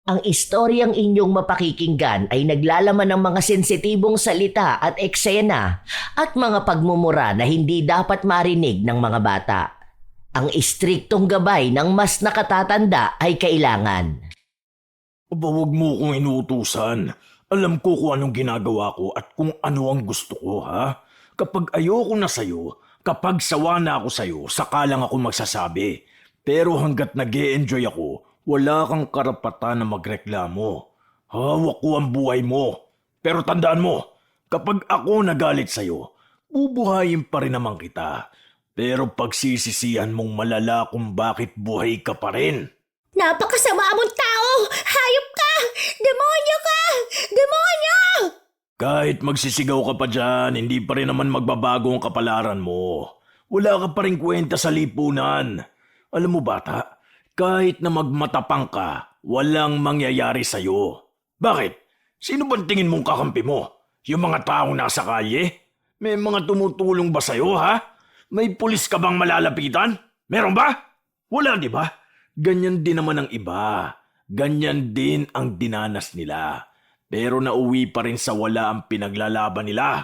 Ang istoryang inyong mapakikinggan ay naglalaman ng mga sensitibong salita at eksena at mga pagmumura na hindi dapat marinig ng mga bata. Ang istriktong gabay ng mas nakatatanda ay kailangan. Aba, huwag mo kong inuutusan. Alam ko kung anong ginagawa ko at kung ano ang gusto ko, ha? Kapag ayoko na sa'yo, kapag sawa na ako sa'yo, saka lang ako magsasabi. Pero hanggat nag-e-enjoy ako, wala kang karapatan na magreklamo. Hawak ko ang buhay mo. Pero tandaan mo, kapag ako nagalit sa'yo, bubuhayin pa rin naman kita. Pero pagsisisihan mong malala kung bakit buhay ka pa rin. Napakasama mong tao! Hayop ka! Demonyo ka! Demonyo! Kahit magsisigaw ka pa dyan, hindi pa rin naman magbabago ang kapalaran mo. Wala ka pa rin kwenta sa lipunan. Alam mo bata, kahit na magmatapang ka, walang mangyayari sa'yo. Bakit? Sino bang tingin mong kakampi mo? Yung mga taong nasa kalye? May mga tumutulong ba sa'yo, ha? May pulis ka bang malalapitan? Meron ba? Wala, di ba? Ganyan din naman ang iba. Ganyan din ang dinanas nila. Pero nauwi pa rin sa wala ang pinaglalaban nila.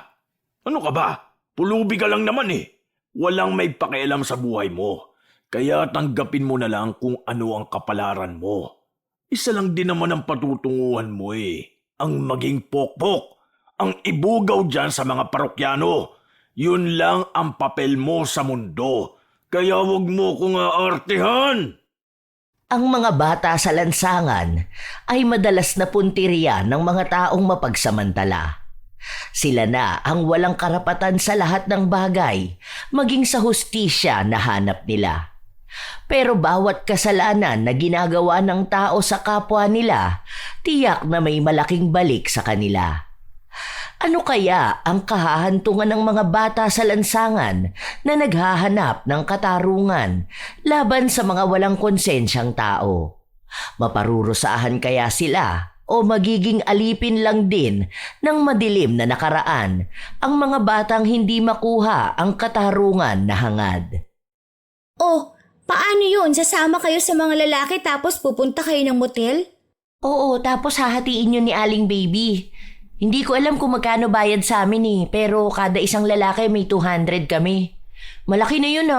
Ano ka ba? Pulubi ka lang naman eh. Walang may pakialam sa buhay mo. Kaya tanggapin mo na lang kung ano ang kapalaran mo. Isa lang din naman ang patutunguhan mo eh. Ang maging pokpok. Ang ibugaw dyan sa mga parokyano. Yun lang ang papel mo sa mundo. Kaya wag mo kong aartihan. Ang mga bata sa lansangan ay madalas na puntirya ng mga taong mapagsamantala. Sila na ang walang karapatan sa lahat ng bagay, maging sa hustisya na hanap nila. Pero bawat kasalanan na ginagawa ng tao sa kapwa nila, tiyak na may malaking balik sa kanila. Ano kaya ang kahahantungan ng mga bata sa lansangan na naghahanap ng katarungan laban sa mga walang konsensyang tao? Maparurusahan kaya sila o magiging alipin lang din ng madilim na nakaraan ang mga batang hindi makuha ang katarungan na hangad? Oh, paano yun? Sasama kayo sa mga lalaki tapos pupunta kayo ng motel? Oo, tapos hahatiin yun ni Aling Baby. Hindi ko alam kung magkano bayad sa amin eh, pero kada isang lalaki may 200 kami. Malaki na yun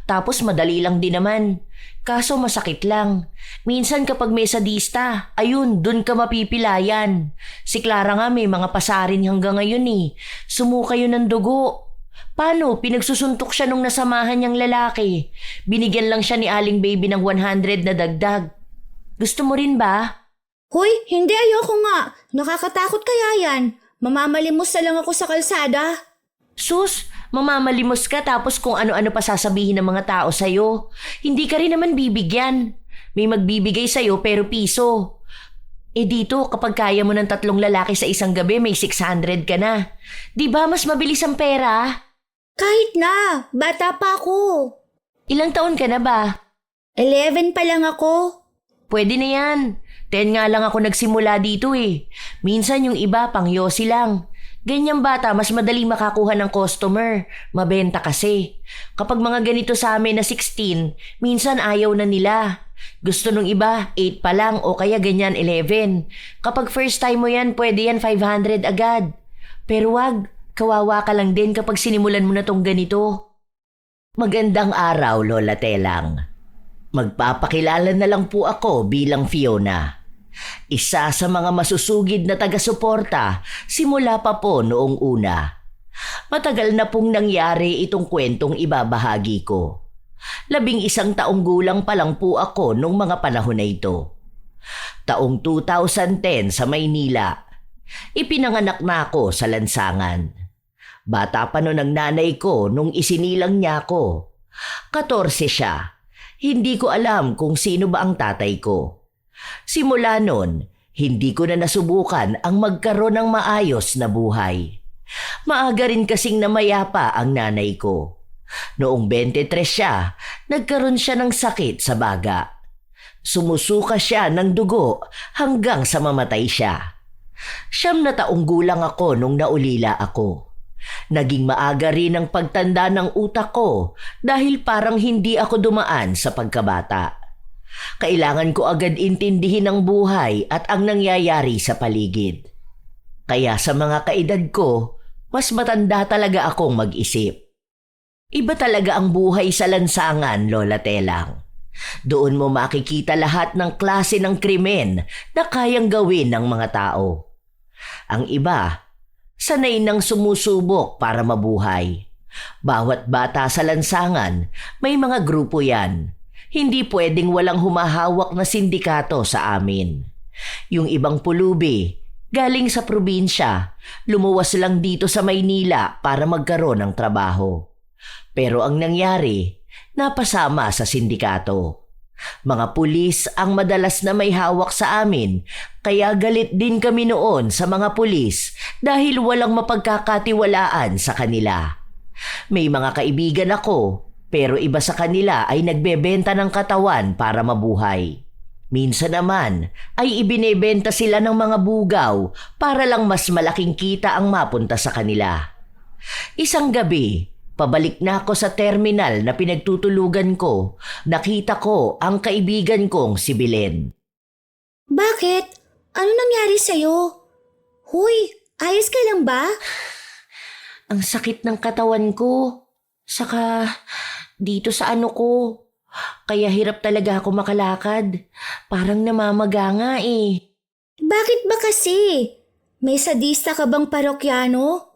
tapos madali lang din naman. Kaso masakit lang. Minsan kapag may sadista, ayun, dun ka mapipilayan. Si Clara nga may mga pasarin hanggang ngayon eh. Sumuka yun ng dugo. Paano? Pinagsusuntok siya nung nasamahan niyang lalaki. Binigyan lang siya ni Aling Baby ng 100 na dagdag. Gusto mo rin ba? Hoy, hindi, ayoko nga. Nakakatakot kaya yan. Mamamalimos na lang ako sa kalsada. Sus, mamamalimos ka tapos kung ano-ano pa sasabihin ng mga tao sa'yo. Hindi ka rin naman bibigyan. May magbibigay sa'yo pero piso. Dito, kapag kaya mo ng 3 lalaki sa isang gabi, may 600 ka na. Di ba mas mabilis ang pera? Kahit na, bata pa ako. Ilang taon ka na ba? 11 pa lang ako. Pwede na yan. 10 nga lang ako nagsimula dito eh. Minsan yung iba pang yosi lang. Ganyang bata mas madali makakuha ng customer. Mabenta kasi. Kapag mga ganito sa amin na 16, minsan ayaw na nila. Gusto nung iba 8 pa lang o kaya ganyan 11. Kapag first time mo yan, pwede yan 500 agad. Pero wag, kawawa ka lang din kapag sinimulan mo na tong ganito. Magandang araw, Lola Telang. Magpapakilala na lang po ako bilang Fiona. Isa sa mga masusugid na taga-suporta simula pa po noong una. Matagal na pong nangyari itong kwentong ibabahagi ko. 11 taong gulang pa lang po ako nung mga panahon na ito. Taong 2010 sa Maynila. Ipinanganak na ako sa lansangan. Bata pa noon ang nanay ko nung isinilang niya ako. 14 siya. Hindi ko alam kung sino ba ang tatay ko. Simula noon, hindi ko na nasubukan ang magkaroon ng maayos na buhay. Maaga rin kasing namayapa ang nanay ko. Noong 23 siya, nagkaroon siya ng sakit sa baga. Sumusuka siya ng dugo hanggang sa mamatay siya. 9 na taong gulang ako nung naulila ako. Naging maaga rin ang pagtanda ng utak ko dahil parang hindi ako dumaan sa pagkabata. Kailangan ko agad intindihin ang buhay at ang nangyayari sa paligid. Kaya sa mga kaedad ko, mas matanda talaga akong mag-isip. Iba talaga ang buhay sa lansangan, Lola Telang. Doon mo makikita lahat ng klase ng krimen na kayang gawin ng mga tao. Ang iba, sanay nang sumusubok para mabuhay. Bawat bata sa lansangan, may mga grupo yan. Hindi pwedeng walang humahawak na sindikato sa amin. Yung ibang pulubi, galing sa probinsya, lumuwas lang dito sa Maynila para magkaroon ng trabaho. Pero ang nangyari, napasama sa sindikato. Mga pulis ang madalas na may hawak sa amin, kaya galit din kami noon sa mga pulis dahil walang mapagkakatiwalaan sa kanila. May mga kaibigan ako, pero iba sa kanila ay nagbebenta ng katawan para mabuhay. Minsan naman ay ibinebenta sila ng mga bugaw para lang mas malaking kita ang mapunta sa kanila. Isang gabi, pabalik na ako sa terminal na pinagtutulugan ko, nakita ko ang kaibigan kong si Belen. Bakit? Ano nangyari sa'yo? Huy, ayos ka lang ba? Ang sakit ng katawan ko, saka dito sa ano ko. Kaya hirap talaga ako makalakad. Parang namamaga nga eh. Bakit ba kasi? May sadista ka bang parokyano?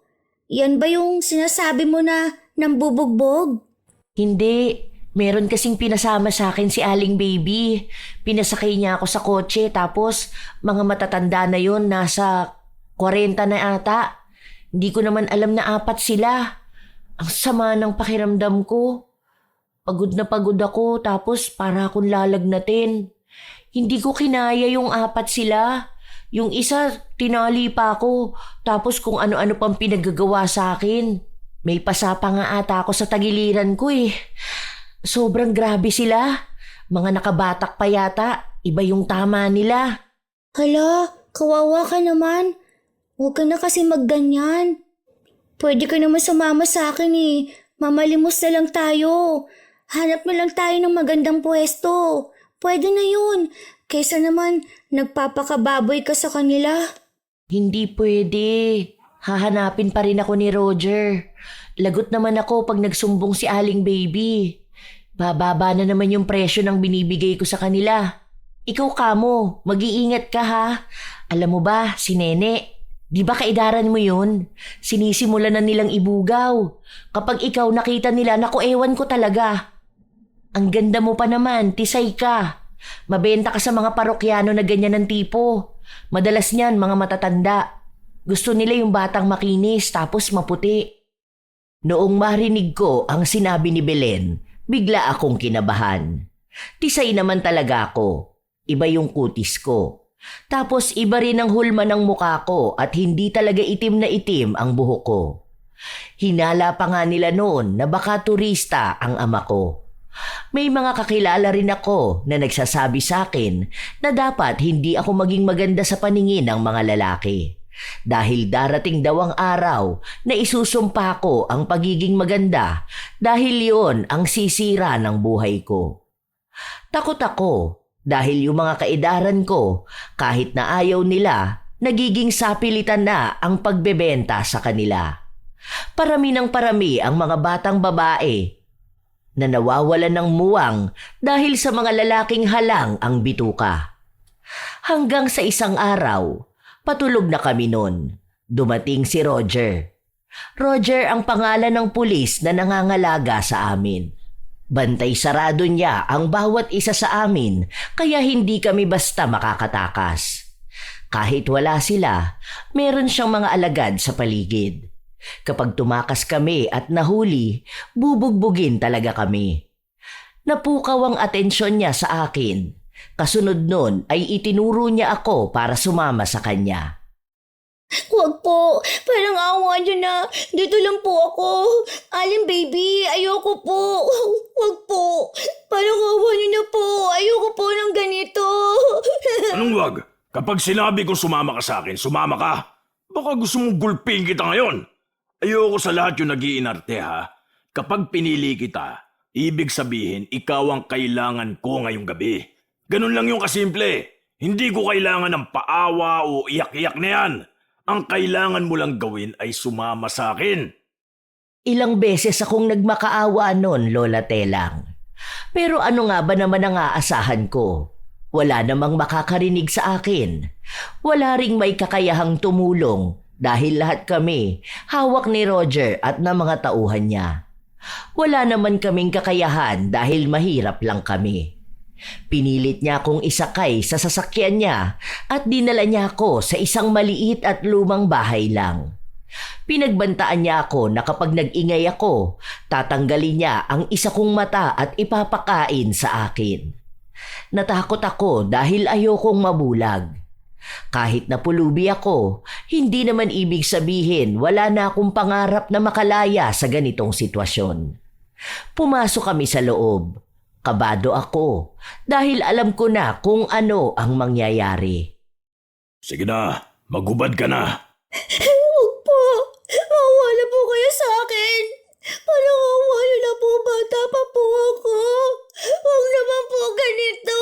Yan ba yung sinasabi mo na nambubugbog? Hindi. Meron kasing pinasama sa akin si Aling Baby. Pinasakay niya ako sa kotse tapos mga matatanda na yon nasa 40 na ata. Hindi ko naman alam na 4 sila. Ang sama ng pakiramdam ko. Pagod na pagod ako tapos para akong lalagnatin. Hindi ko kinaya yung 4 sila. Yung isa, tinali pa ako. Tapos kung ano-ano pang pinagagawa sa akin. May pasapa nga ata ako sa tagiliran ko eh. Sobrang grabe sila. Mga nakabatak pa yata. Iba yung tama nila. Hala, kawawa ka naman. Huwag ka na kasi magganyan. Pwede ka naman sumama sa akin eh. Mamalimos na lang tayo. Hanap na lang tayo ng magandang pwesto. Pwede na yun. Kaysa naman nagpapakababoy ka sa kanila. Hindi pwede. Hahanapin pa rin ako ni Roger. Lagot naman ako pag nagsumbong si Aling Baby. Bababa na naman yung presyo ng binibigay ko sa kanila. Ikaw kamo, mag-iingat ka ha. Alam mo ba, si Nene, di ba kaidaran mo yun? Sinisimula na nilang ibugaw. Kapag ikaw nakita nila, naku ewan ko talaga. Ang ganda mo pa naman, tisay ka. Mabenta ka sa mga parokyano na ganyan ng tipo. Madalas niyan mga matatanda. Gusto nila yung batang makinis tapos maputi. Noong marinig ko ang sinabi ni Belen, bigla akong kinabahan. Tisay naman talaga ako. Iba yung kutis ko. Tapos iba rin ang hulma ng mukha ko at hindi talaga itim na itim ang buhok ko. Hinala pa nga nila noon na baka turista ang ama ko. May mga kakilala rin ako na nagsasabi sa akin na dapat hindi ako maging maganda sa paningin ng mga lalaki. Dahil darating daw ang araw na isusumpa ko ang pagiging maganda dahil yon ang sisira ng buhay ko. Takot ako dahil yung mga kaedaran ko kahit na ayaw nila nagiging sapilitan na ang pagbebenta sa kanila. Parami ng parami ang mga batang babae na nawawalan ng muwang dahil sa mga lalaking halang ang bituka. Hanggang sa isang araw, patulog na kami nun. Dumating si Roger. Roger ang pangalan ng pulis na nangangalaga sa amin. Bantay sarado niya ang bawat isa sa amin kaya hindi kami basta makakatakas. Kahit wala sila, meron siyang mga alagad sa paligid. Kapag tumakas kami at nahuli, bubugbugin talaga kami. Napukaw ang atensyon niya sa akin. Kasunod nun ay itinuro niya ako para sumama sa kanya. Huwag po, parang awa niyo na. Dito lang po ako. Aling Baby, ayoko po. Huwag po, parang awa niyo na po. Ayoko po ng ganito. Anong wag? Kapag sinabi ko sumama ka sa akin, sumama ka. Baka gusto mong gulping kita ngayon. Ayoko sa lahat yung nag-iinarte ha. Kapag pinili kita, ibig sabihin ikaw ang kailangan ko ngayong gabi. Ganun lang yung kasimple. Hindi ko kailangan ng paawa o iyak-iyak na yan. Ang kailangan mo lang gawin ay sumama sa akin. Ilang beses akong nagmakaawa noon, Lola Telang. Pero ano nga ba naman ang aasahan ko? Wala namang makakarinig sa akin. Wala ring may kakayahang tumulong dahil lahat kami hawak ni Roger at ng mga tauhan niya. Wala naman kaming kakayahan dahil mahirap lang kami. Pinilit niya akong isakay sa sasakyan niya at dinala niya ako sa isang maliit at lumang bahay lang. Pinagbantaan niya ako na kapag nag-ingay ako, tatanggalin niya ang isa kong mata at ipapakain sa akin. Natakot ako dahil ayokong mabulag. Kahit napulubi ako, hindi naman ibig sabihin wala na akong pangarap na makalaya sa ganitong sitwasyon. Pumasok kami sa loob. Kabado ako dahil alam ko na kung ano ang mangyayari. Sige na, maghubad ka na. Huwag po. Maawa na po kayo sa akin. Parang awa niyo na po, bata pa po ako. Huwag naman po ganito.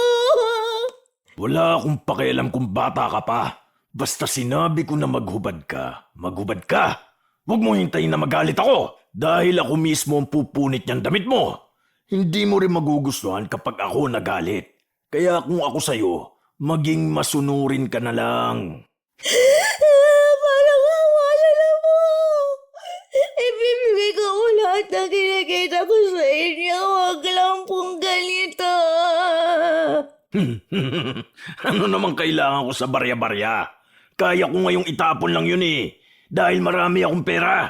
Wala akong pakialam kung bata ka pa. Basta sinabi ko na maghubad ka, maghubad ka. Huwag mo hintayin na magalit ako dahil ako mismo ang pupunit niyang damit mo. Hindi mo rin magugustuhan kapag ako nagalit. Kaya kung ako sa'yo, maging masunurin ka na lang. Parang awa niyo na po. Ibibigay ko po lahat ng kinikita ko sa inyo. Huwag lang pong ganito. Ano namang kailangan ko sa barya-barya? Kaya ko ngayong itapon lang yun eh. Dahil marami akong pera.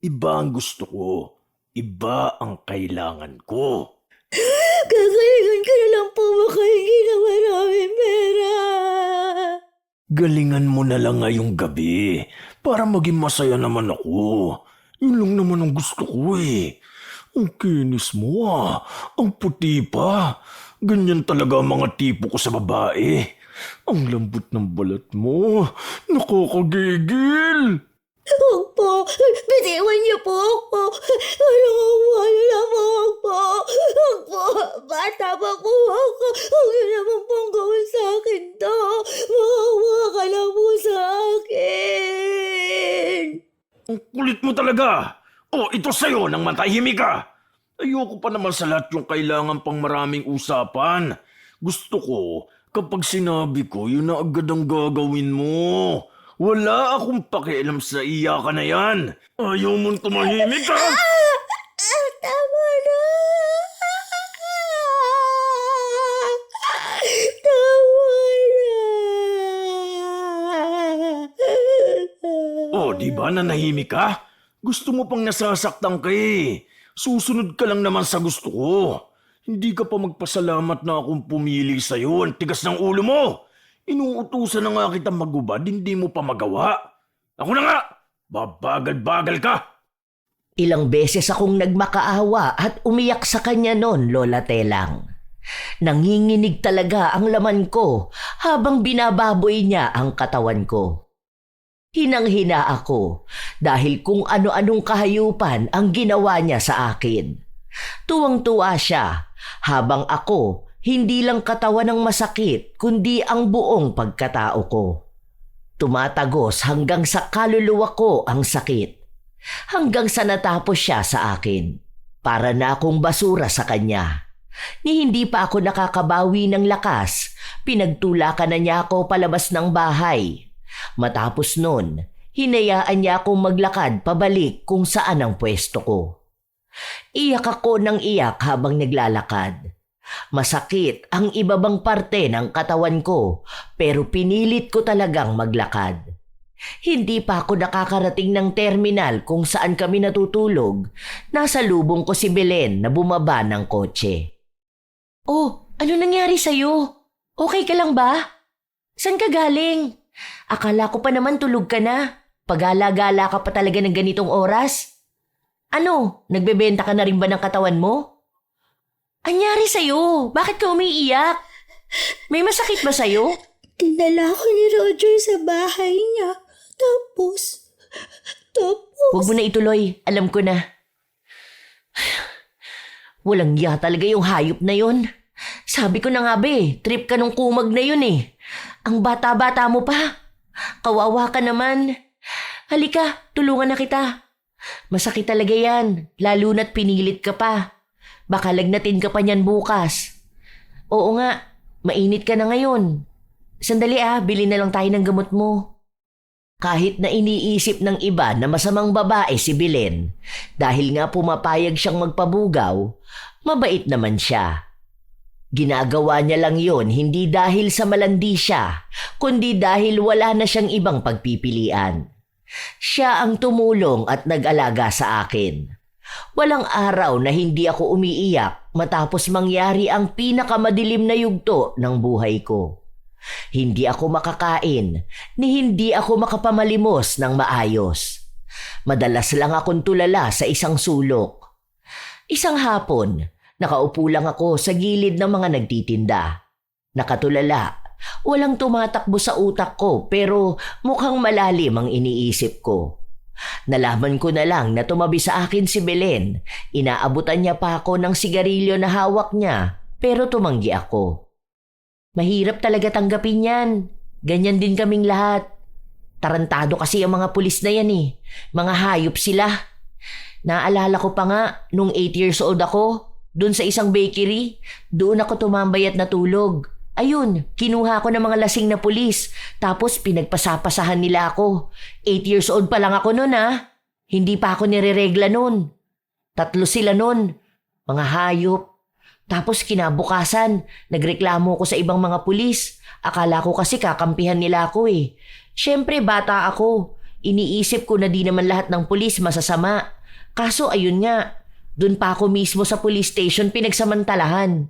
Iba ang gusto ko. Iba ang kailangan ko. Gagalingan ka na lang po makahingi ng maraming pera. Galingan mo na lang ngayong gabi para maging masaya naman ako. Yun lang naman ang gusto ko eh. Ang kinis mo ah. Ang puti pa. Ganyan talaga ang mga tipo ko sa babae. Ang lambot ng balat mo. Nakakagigil. Huwag po. Bitiwan niyo po ako. Parang awa niyo na po. Huwag po. Huwag po. Bata pa po ako. Huwag niyo naman pong gawin sa akin to. Maawa ka lang po sa akin. Ang kulit mo talaga. Oh, ito sa'yo nang matahimik ka. Ayoko pa naman sa lahat yung kailangan pang maraming usapan. Gusto ko, kapag sinabi ko, yun na agad ang gagawin mo. Wala akong pakialam sa iyakan na yan. Ayaw mong tumahimik ka? Tama na. Tama na. Oh, di ba nanahimik ka? Gusto mo pang nasasaktan ka eh. Susunod ka lang naman sa gusto ko. Hindi ka pa magpasalamat na akong pumili sa'yo. Ang tigas ng ulo mo. Inuutusan na nga kitang magubad, hindi mo pa magawa. Ako na nga! Babagal-bagal ka! Ilang beses akong nagmakaawa at umiyak sa kanya noon, Lola Telang. Nanginginig talaga ang laman ko habang binababoy niya ang katawan ko. Hinang-hina ako dahil kung ano-anong kahayupan ang ginawa niya sa akin. Tuwang-tuwa siya habang ako hindi lang katawan ng masakit kundi ang buong pagkatao ko. Tumatagos hanggang sa kaluluwa ko ang sakit. Hanggang sa natapos siya sa akin. Para na akong basura sa kanya. Ni hindi pa ako nakakabawi ng lakas, pinagtulakan na niya ako palabas ng bahay. Matapos nun, hinayaan niya akong maglakad pabalik kung saan ang pwesto ko. Iyak ako ng iyak habang naglalakad. Masakit ang ibabang parte ng katawan ko pero pinilit ko talagang maglakad. Hindi pa ako nakakarating ng terminal kung saan kami natutulog. Nasa lubong ko si Belen na bumaba ng kotse. Oh, ano nangyari sa'yo? Okay ka lang ba? Saan ka galing? Akala ko pa naman tulog ka na. Pagala-gala ka pa talaga ng ganitong oras. Ano, nagbebenta ka na rin ba ng katawan mo? Anyari sa'yo? Bakit ka umiiyak? May masakit ba sa'yo? Dinala ko ni Roger sa bahay niya. Tapos... Huwag mo na ituloy. Alam ko na. Walang iya talaga yung hayop na yon. Sabi ko na nga be, trip ka nung kumag na yun eh. Ang bata-bata mo pa. Kawawa ka naman. Halika, tulungan na kita. Masakit talaga yan, lalo na't pinilit ka pa. Baka lagnatin ka pa niyan bukas. Oo nga, mainit ka na ngayon. Sandali bili na lang tayo ng gamot mo. Kahit na iniisip ng iba na masamang babae si Belen, dahil nga pumapayag siyang magpabugaw, mabait naman siya. Ginagawa niya lang yon hindi dahil sa malandi siya, kundi dahil wala na siyang ibang pagpipilian. Siya ang tumulong at nag-alaga sa akin. Walang araw na hindi ako umiiyak matapos mangyari ang pinakamadilim na yugto ng buhay ko. Hindi ako makakain, ni hindi ako makapamalimos ng maayos. Madalas lang akong tulala sa isang sulok. Isang hapon, nakaupo lang ako sa gilid ng mga nagtitinda. Nakatulala, walang tumatakbo sa utak ko pero mukhang malalim ang iniisip ko. Nalaman ko na lang na tumabi sa akin si Belen. Inaabutan niya pa ako ng sigarilyo na hawak niya pero tumanggi ako. Mahirap talaga tanggapin yan. Ganyan din kaming lahat. Tarantado kasi ang mga pulis na yan eh. Mga hayop sila. Naalala ko pa nga, nung 8 years old ako, doon sa isang bakery, doon ako tumambay at natulog. Ayun, kinuha ko ng mga lasing na pulis, tapos pinagpasapasahan nila ako. 8 years old pa lang ako noon Hindi pa ako nireregla noon. 3 sila noon. Mga hayop. Tapos kinabukasan, nagreklamo ko sa ibang mga pulis. Akala ko kasi kakampihan nila ako eh. Siyempre bata ako. Iniisip ko na di naman lahat ng pulis masasama. Kaso ayun nga, dun pa ako mismo sa police station pinagsamantalahan.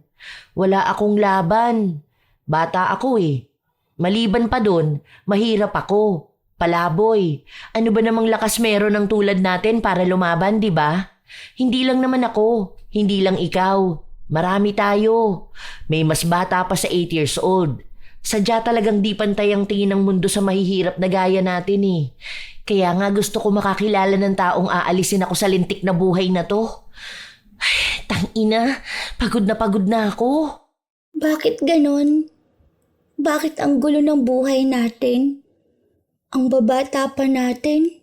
Wala akong laban. Bata ako eh. Maliban pa dun, mahirap ako. Palaboy. Ano ba namang lakas meron ng tulad natin para lumaban, di ba? Hindi lang naman ako. Hindi lang ikaw. Marami tayo. May mas bata pa sa 8 years old. Sadya talagang di pantay ang tingin ng mundo sa mahihirap na gaya natin eh. Kaya nga gusto ko makakilala ng taong aalisin ako sa lintik na buhay na to. Ay, tangina, pagod na ako. Bakit ganon? Bakit ang gulo ng buhay natin? Ang babata pa natin?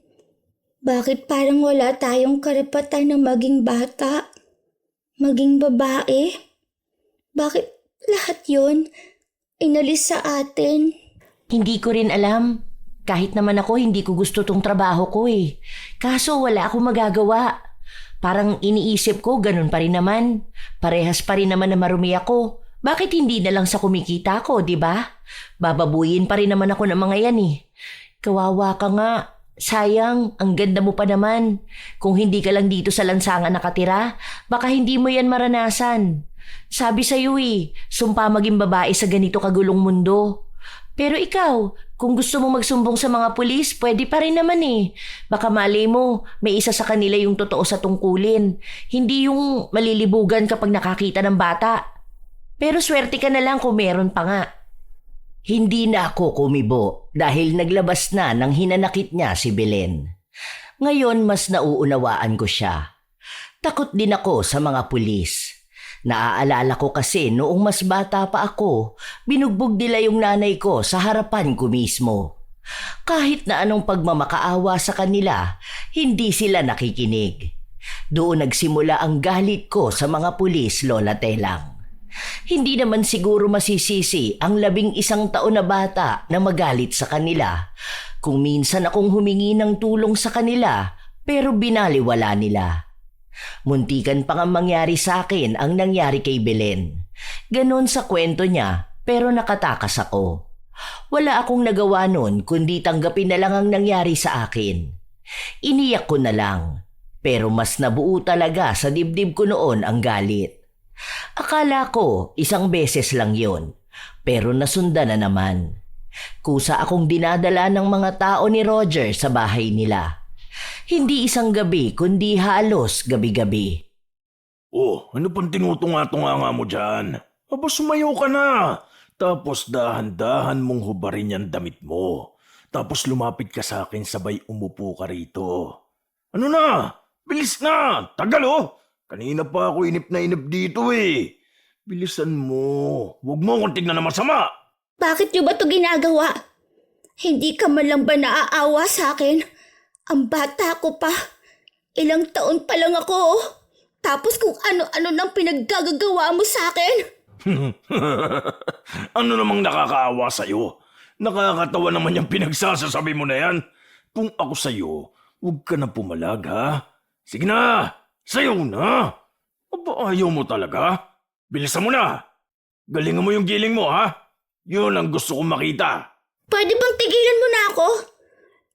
Bakit parang wala tayong karapatan na maging bata? Maging babae? Bakit lahat yon inalis sa atin? Hindi ko rin alam. Kahit naman ako hindi ko gusto tong trabaho ko eh. Kaso wala akong magagawa. Parang iniisip ko ganun pa rin naman. Parehas pa rin naman na marumi ako. Bakit hindi na lang sa kumikita ko, di ba? Bababuyin pa rin naman ako ng mga yan eh. Kawawa ka nga. Sayang, ang ganda mo pa naman. Kung hindi ka lang dito sa lansangan nakatira, baka hindi mo yan maranasan. Sabi sa'yo eh, sumpa maging babae sa ganito kagulong mundo. Pero ikaw, kung gusto mo magsumbong sa mga pulis, pwede pa rin naman eh. Baka malay mo, may isa sa kanila yung totoo sa tungkulin. Hindi yung malilibugan kapag nakakita ng bata. Pero swerte ka na lang kung meron pa nga. Hindi na ako kumibo dahil naglabas na ng hinanakit niya si Belen. Ngayon mas nauunawaan ko siya. Takot din ako sa mga pulis. Naaalala ko kasi noong mas bata pa ako, binugbog nila yung nanay ko sa harapan ko mismo. Kahit na anong pagmamakaawa sa kanila, hindi sila nakikinig. Doon nagsimula ang galit ko sa mga pulis, Lola Telang. Hindi naman siguro masisisi ang 11 taon na bata na magalit sa kanila kung minsan akong humingi ng tulong sa kanila pero binaliwala nila. Muntikan pa nga mangyari sa akin ang nangyari kay Belen. Ganon sa kwento niya pero nakatakas ako. Wala akong nagawa nun kundi tanggapin na lang ang nangyari sa akin. Iniyak ko na lang pero mas nabuo talaga sa dibdib ko noon ang galit. Akala ko 1 beses lang yon, pero nasundan na naman. Kusa akong dinadala ng mga tao ni Roger sa bahay nila. Hindi isang gabi kundi halos gabi-gabi. Oh, ano pang tinutunga-tunga mo dyan? Aba, sumayaw ka na. Tapos dahan-dahan mong hubarin yung damit mo. Tapos lumapit ka sa akin sabay umupo ka rito. Ano na? Bilis na! Tagal oh! Kanina pa ako inip na inip dito eh. Bilisan mo. Huwag mo akong tignan na masama. Bakit niyo ba ito ginagawa? Hindi ka man lang ba naaawa sa akin? Ang bata ko pa. Ilang taon pa lang ako. Oh. Tapos kung ano-ano nang pinaggagawa mo sa akin. Ano namang nakakaawa sa'yo? Nakakatawa naman yung pinagsasasabi mo na yan. Kung ako sa'yo, huwag ka na pumalag ha. Sige na, sayaw na. Aba, ayaw mo talaga? Bilisan mo na. Galingan mo yung giling mo ha. Yun ang gusto kong makita. Pwede bang tigilan mo na ako?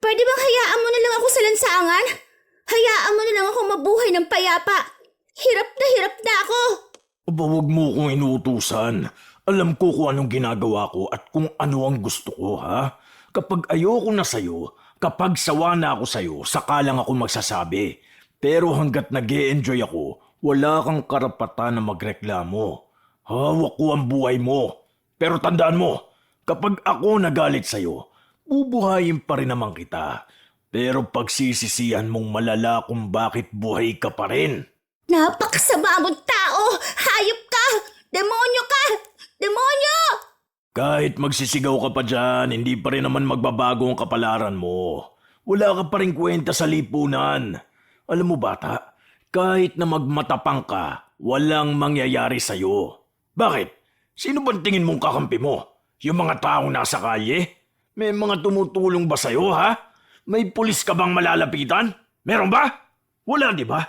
Pwede bang hayaan mo na lang ako sa lansangan? Hayaan mo na lang ako mabuhay ng payapa. Hirap na ako. Aba, huwag mo kong inuutusan. Alam ko kung anong ginagawa ko at kung ano ang gusto ko, ha? Kapag ayoko na sa'yo, kapag sawa na ako sa'yo, saka lang ako magsasabi. Pero hanggat nag-e-enjoy ako, wala kang karapatan na magreklamo. Hawak ko ang buhay mo. Pero tandaan mo, kapag ako nagalit sa'yo, bubuhayin pa rin naman kita. Pero pagsisisihan mong malala kung bakit buhay ka pa rin. Napakasama mong tao! Hayop ka! Demonyo ka! Demonyo! Kahit magsisigaw ka pa dyan, hindi pa rin naman magbabago ang kapalaran mo. Wala ka pa rin kwenta sa lipunan. Alam mo bata, kahit na magmatapang ka, walang mangyayari sa'yo. Bakit? Sino bang tingin mong kakampi mo? Yung mga taong nasa kalye? May mga tumutulong ba sa'yo ha? May pulis ka bang malalapitan? Meron ba? Wala di ba?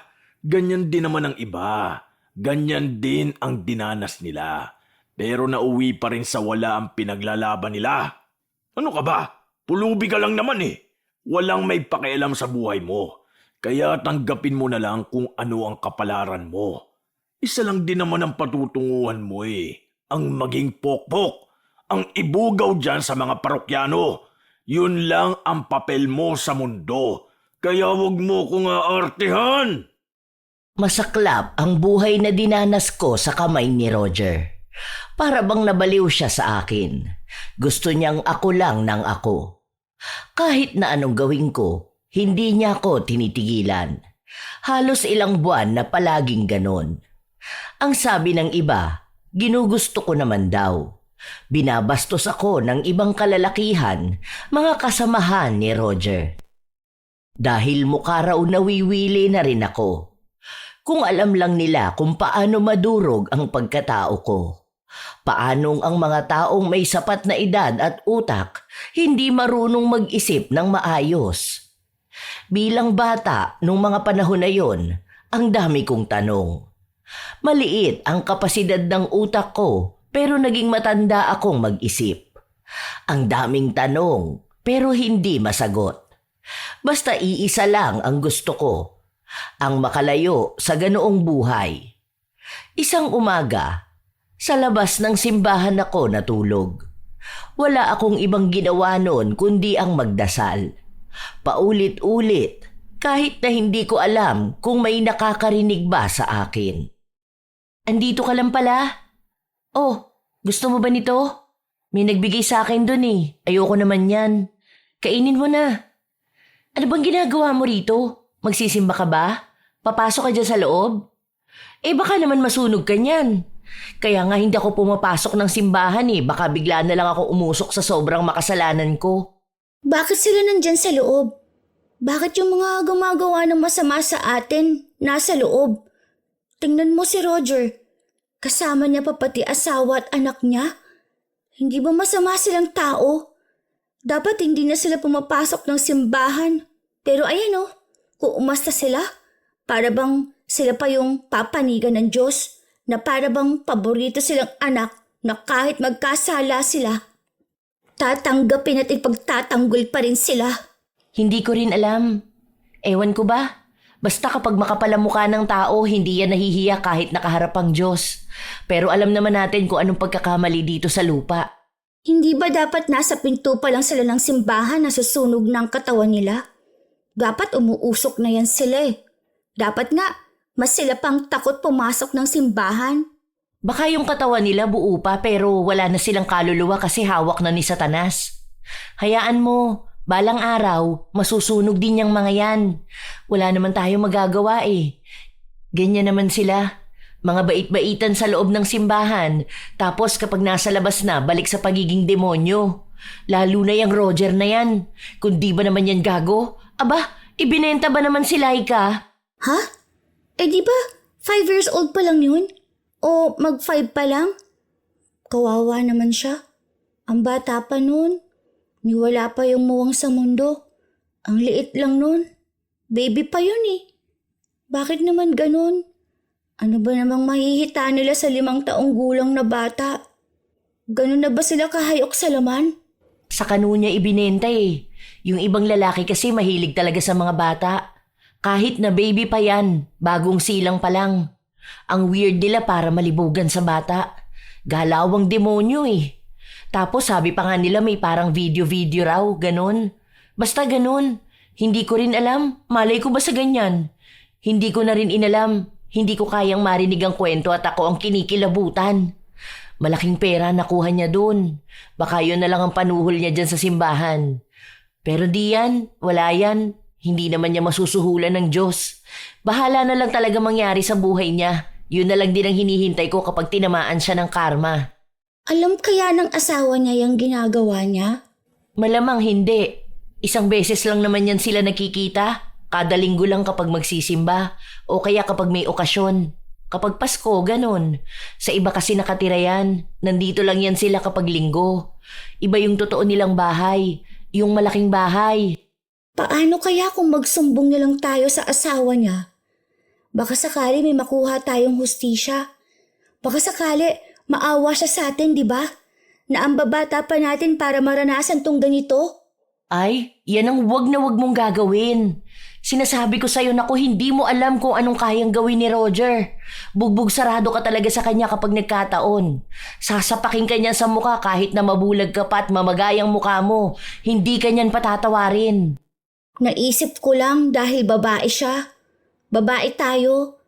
Ganyan din naman ang iba. Ganyan din ang dinanas nila. Pero nauwi pa rin sa wala ang pinaglalaban nila. Ano ka ba? Pulubi ka lang naman eh. Walang may pakialam sa buhay mo. Kaya tanggapin mo na lang kung ano ang kapalaran mo. Isa lang din naman ang patutunguhan mo eh. Ang maging pokpok. Ang ibugaw dyan sa mga parokyano. Yun lang ang papel mo sa mundo. Kaya wag mo kong aartihan. Masaklap ang buhay na dinanas ko sa kamay ni Roger. Para bang nabaliw siya sa akin. Gusto niyang ako lang ng ako. Kahit na anong gawin ko, hindi niya ako tinitigilan. Halos ilang buwan na palaging ganon. Ang sabi ng iba, ginugusto ko naman daw. Binabastos ako ng ibang kalalakihan, mga kasamahan ni Roger. Dahil mukha raw nawiwili na rin ako. Kung alam lang nila kung paano madurog ang pagkatao ko. Paanong ang mga taong may sapat na edad at utak hindi marunong mag-isip ng maayos. Bilang bata nung mga panahon na yon, ang dami kong tanong. Maliit ang kapasidad ng utak ko pero naging matanda akong mag-isip. Ang daming tanong pero hindi masagot. Basta iisa lang ang gusto ko. Ang makalayo sa ganoong buhay. Isang umaga, sa labas ng simbahan ako natulog. Wala akong ibang ginawa noon kundi ang magdasal. Paulit-ulit, kahit na hindi ko alam kung may nakakarinig ba sa akin. Andito ka lang pala? Oh, gusto mo ba nito? May nagbigay sa akin dun eh. Ayoko naman yan. Kainin mo na. Ano bang ginagawa mo rito? Magsisimba ka ba? Papasok ka dyan sa loob? Eh baka naman masunog ka niyan. Kaya nga hindi ako pumapasok ng simbahan eh. Baka bigla na lang ako umusok sa sobrang makasalanan ko. Bakit sila nandyan sa loob? Bakit yung mga gumagawa ng masama sa atin nasa loob? Tingnan mo si Roger. Kasama niya pa pati asawa at anak niya. Hindi ba masama silang tao? Dapat hindi na sila pumapasok ng simbahan. Pero ayan oh. Kung umasta sila, para bang sila pa yung papanigan ng Diyos, na para bang paborito silang anak na kahit magkasala sila, tatanggapin at ipagtatanggol pa rin sila. Hindi ko rin alam. Ewan ko ba? Basta kapag makapal ang mukha ng tao, hindi yan nahihiya kahit nakaharap ang Diyos. Pero alam naman natin kung anong pagkakamali dito sa lupa. Hindi ba dapat nasa pinto pa lang sila ng simbahan na susunog ng katawan nila? Dapat umuusok na yan sila eh. Dapat nga, mas sila pang takot pumasok ng simbahan. Baka yung katawan nila buo pa pero wala na silang kaluluwa kasi hawak na ni Satanas. Hayaan mo, balang araw, masusunog din yung mga yan. Wala naman tayo magagawa eh. Ganyan naman sila. Mga bait-baitan sa loob ng simbahan. Tapos kapag nasa labas na, balik sa pagiging demonyo. Lalo na yung Roger na yan. Kung di ba naman yan gago? Aba, ibinenta ba naman si Laika? Ha? Eh di ba 5 years old pa lang yun? O mag-5 pa lang? Kawawa naman siya. Ang bata pa nun. Niwala pa yung muwang sa mundo. Ang liit lang nun. Baby pa yun eh. Bakit naman ganun? Ano ba namang mahihita nila sa 5 taong gulang na bata? Ganun na ba sila kahayok sa laman? Sa kanunya ibinenta eh. Yung ibang lalaki kasi mahilig talaga sa mga bata. Kahit na baby pa yan, bagong silang pa lang. Ang weird nila para malibugan sa bata. Galawang demonyo eh. Tapos sabi pa nga nila may parang video-video raw, ganun. Basta ganun. Hindi ko rin alam. Malay ko ba sa ganyan? Hindi ko na rin inalam. Hindi ko kayang marinig ang kwento at ako ang kinikilabutan. Malaking pera nakuha niya dun. Baka yun na lang ang panuhol niya dyan sa simbahan. Pero di yan, wala yan. Hindi naman niya masusuhulan ng Diyos. Bahala na lang talaga mangyari sa buhay niya. Yun na lang din ang hinihintay ko kapag tinamaan siya ng karma. Alam kaya ng asawa niya yung ginagawa niya? Malamang hindi. Isang beses lang naman yan sila nakikita. Kada linggo lang kapag magsisimba o kaya kapag may okasyon. Kapag Pasko, ganun. Sa iba kasi nakatira yan. Nandito lang yan sila kapag linggo. Iba yung totoo nilang bahay. Yung malaking bahay. Paano kaya kung magsumbong na lang tayo sa asawa niya? Baka sakali may makuha tayong hustisya. Baka sakali maawa siya sa atin, di ba? Na ang babata pa natin para maranasan tong ganito. Ay, yan ang wag na wag mong gagawin. Sinasabi ko sa'yo na hindi mo alam kung anong kayang gawin ni Roger. Bugbog sarado ka talaga sa kanya kapag nagkataon. Sasapakin ka niya sa mukha kahit na mabulag ka pa at mamagayang mukha mo. Hindi ka niyan patatawarin. Naisip ko lang dahil babae siya. Babae tayo.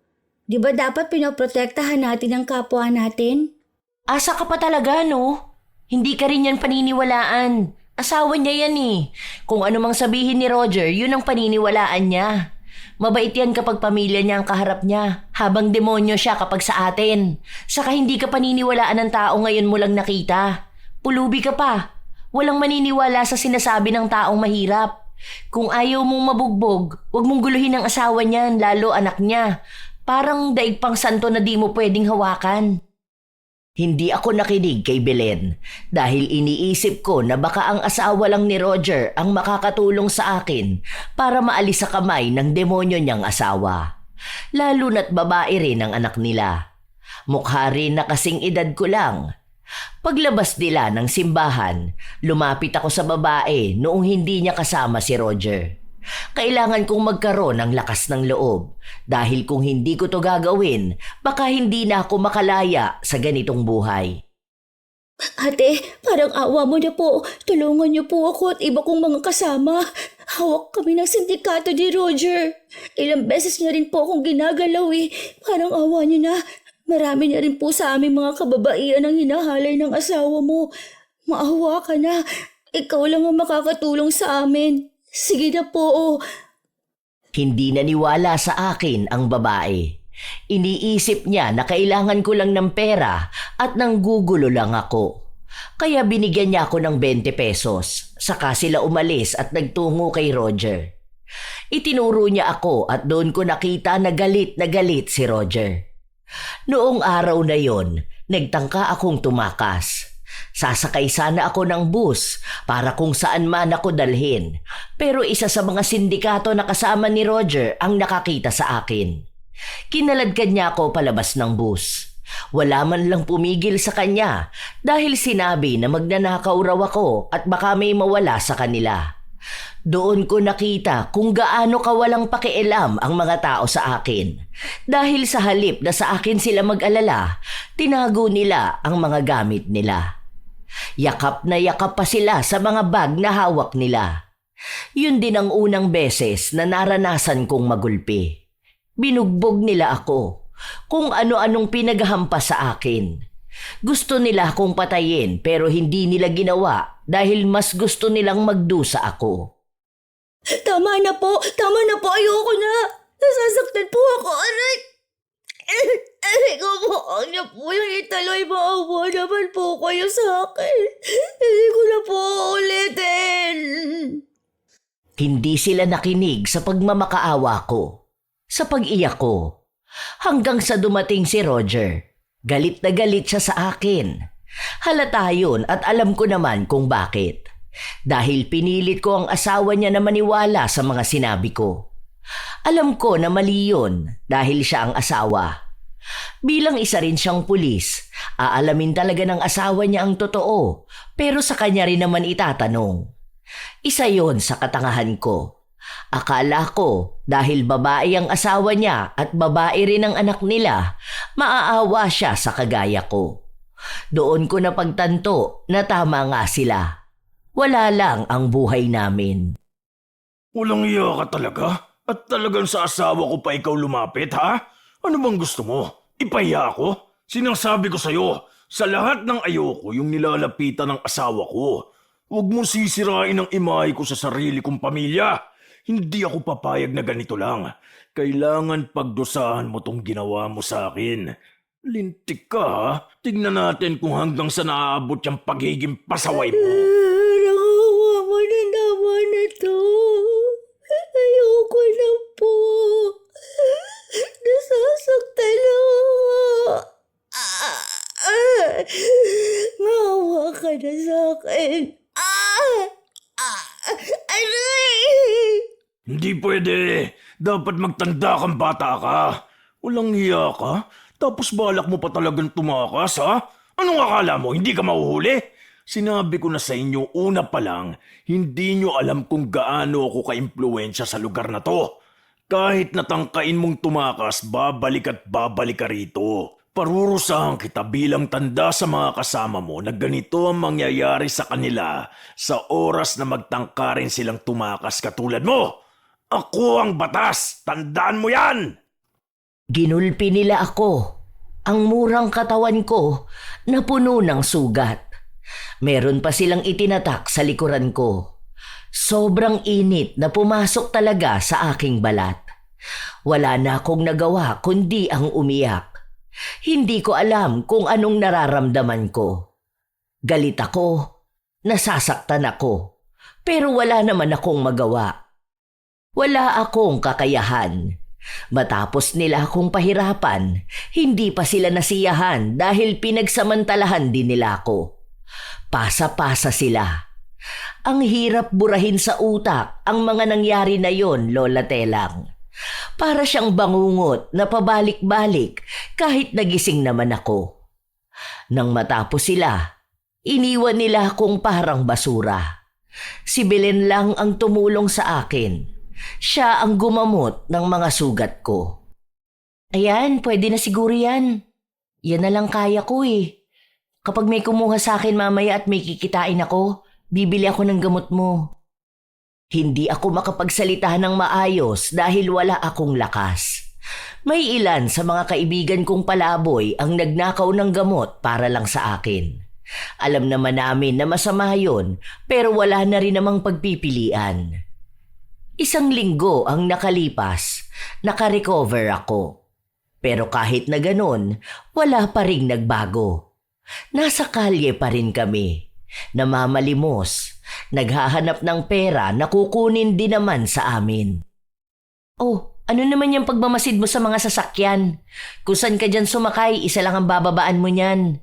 Di ba dapat pinoprotektahan natin ang kapwa natin? Asa ka pa talaga, no? Hindi ka rin yan paniniwalaan. Asawa niya yan eh. Kung ano mang sabihin ni Roger, yun ang paniniwalaan niya. Mabait yan kapag pamilya niya ang kaharap niya, habang demonyo siya kapag sa atin. Saka hindi ka paniniwalaan ng tao ngayon mo lang nakita. Pulubi ka pa. Walang maniniwala sa sinasabi ng taong mahirap. Kung ayaw mong mabugbog, huwag mong guluhin ang asawa niyan, lalo anak niya. Parang daig pang santo na di mo pwedeng hawakan. Hindi ako nakinig kay Belen dahil iniisip ko na baka ang asawa lang ni Roger ang makakatulong sa akin para maalis sa kamay ng demonyo niyang asawa. Lalo na't babae rin ang anak nila. Mukha rin na kasing edad ko lang. Paglabas nila ng simbahan, lumapit ako sa babae noong hindi niya kasama si Roger. Kailangan kong magkaroon ng lakas ng loob dahil kung hindi ko to gagawin, baka hindi na ako makalaya sa ganitong buhay. Ate, parang awa mo na po. Tulungan niyo po ako at iba kong mga kasama. Hawak kami ng sindikato ni Roger. Ilang beses niya rin po akong ginagalaw eh. Parang awa niyo na. Marami na rin po sa aming mga kababaihan ang hinahalay ng asawa mo. Maawa ka na. Ikaw lang ang makakatulong sa amin. Sige na po. Hindi naniwala sa akin ang babae. Iniisip niya na kailangan ko lang ng pera at nanggugulo lang ako. Kaya binigyan niya ako ng 20 pesos. Saka sila umalis at nagtungo kay Roger. Itinuro niya ako at doon ko nakita na galit si Roger. Noong araw na yon, nagtangka akong tumakas. Sasakay sana ako ng bus para kung saan man ako dalhin. Pero isa sa mga sindikato na kasama ni Roger ang nakakita sa akin. Kinaladkad niya ako palabas ng bus. Wala man lang pumigil sa kanya dahil sinabi na magnanakaw raw ako at baka may mawala sa kanila. Doon ko nakita kung gaano kawalang pakialam ang mga tao sa akin. Dahil sa halip na sa akin sila mag-alala, tinago nila ang mga gamit nila. Yakap na yakap pa sila sa mga bag na hawak nila. Yun din ang unang beses na naranasan kong magulpi. Binugbog nila ako. Kung ano-anong pinaghampas sa akin. Gusto nila akong patayin pero hindi nila ginawa dahil mas gusto nilang magdusa ako. Tama na po, ayoko na. Nasasaktan po ako, aray. ko po, huwag niyo po yung ituloy. Maawa naman po kayo sa akin. Hindi ko na po ulitin. Hindi sila nakinig sa pagmamakaawa ko, sa pag-iyak ko, hanggang sa dumating si Roger. Galit na galit siya sa akin. Halata yun at alam ko naman kung bakit. Dahil pinilit ko ang asawa niya na maniwala sa mga sinabi ko. Alam ko na mali yun dahil siya ang asawa. Bilang isa rin siyang pulis, aalamin talaga ng asawa niya ang totoo, pero sa kanya rin naman itatanong. Isa yon sa katangahan ko. Akala ko dahil babae ang asawa niya at babae rin ang anak nila, maaawa siya sa kagaya ko. Doon ko napagtanto na tama nga sila. Wala lang ang buhay namin. Walang iya ka talaga? At talagang sa asawa ko pa ikaw lumapit, ha? Ano bang gusto mo? Ipahiya ako? Sinasabi ko sa'yo, sa lahat ng ayoko yung nilalapitan ng asawa ko. Huwag mong sisirain ang imahe ko sa sarili kong pamilya. Hindi ako papayag na ganito lang. Kailangan pagdusahan mo tong ginawa mo sa akin. Lintik ka, ha? Tignan natin kung hanggang sa naaabot yung pagiging pasaway mo. Nakawa mo na naman ito. Ayoko na po. Nasasaktan ako. Maawa ka na sa akin. Aray! Hindi pwede. Dapat magtanda kang bata ka. Walang hiya ka? Tapos balak mo pa talagang tumakas, ha? Anong akala mo? Hindi ka mahuhuli? Sinabi ko na sa inyo una pa lang, hindi nyo alam kung gaano ako ka-impluensya sa lugar na to. Kahit natangkain mong tumakas, babalik at babalik ka rito. Parurusahan kita bilang tanda sa mga kasama mo na ganito ang mangyayari sa kanila sa oras na magtangkarin silang tumakas katulad mo. Ako ang batas! Tandaan mo yan! Ginulpi nila ako. Ang murang katawan ko na puno ng sugat. Meron pa silang itinatak sa likuran ko. Sobrang init na pumasok talaga sa aking balat. Wala na akong nagawa kundi ang umiyak. Hindi ko alam kung anong nararamdaman ko. Galit ako, nasasaktan ako, pero wala naman akong magawa. Wala akong kakayahan. Matapos nila akong pahirapan, hindi pa sila nasiyahan dahil pinagsamantalahan din nila ako. Pasa-pasa sila. Ang hirap burahin sa utak ang mga nangyari na yon, Lola Telang. Para siyang bangungot na pabalik-balik kahit nagising naman ako. Nang matapos sila, iniwan nila akong parang basura. Si Belen lang ang tumulong sa akin. Siya ang gumamot ng mga sugat ko. Ayan, pwede na siguro yan. Yan na lang kaya ko eh. Kapag may kumuha sa akin mamaya at may kikitain ako, bibili ako ng gamot mo. Hindi ako makapagsalita ng maayos dahil wala akong lakas. May ilan sa mga kaibigan kong palaboy ang nagnakaw ng gamot para lang sa akin. Alam naman namin na masama yun, pero wala na rin namang pagpipilian. 1 linggo ang nakalipas, nakarecover ako. Pero kahit na ganun, wala pa ring nagbago. Nasa kalye pa rin kami, namamalimos, naghahanap ng pera na kukunin din naman sa amin. Oh, ano naman yung pagmamasid mo sa mga sasakyan? Kung saan ka dyan sumakay, isa lang ang bababaan mo niyan.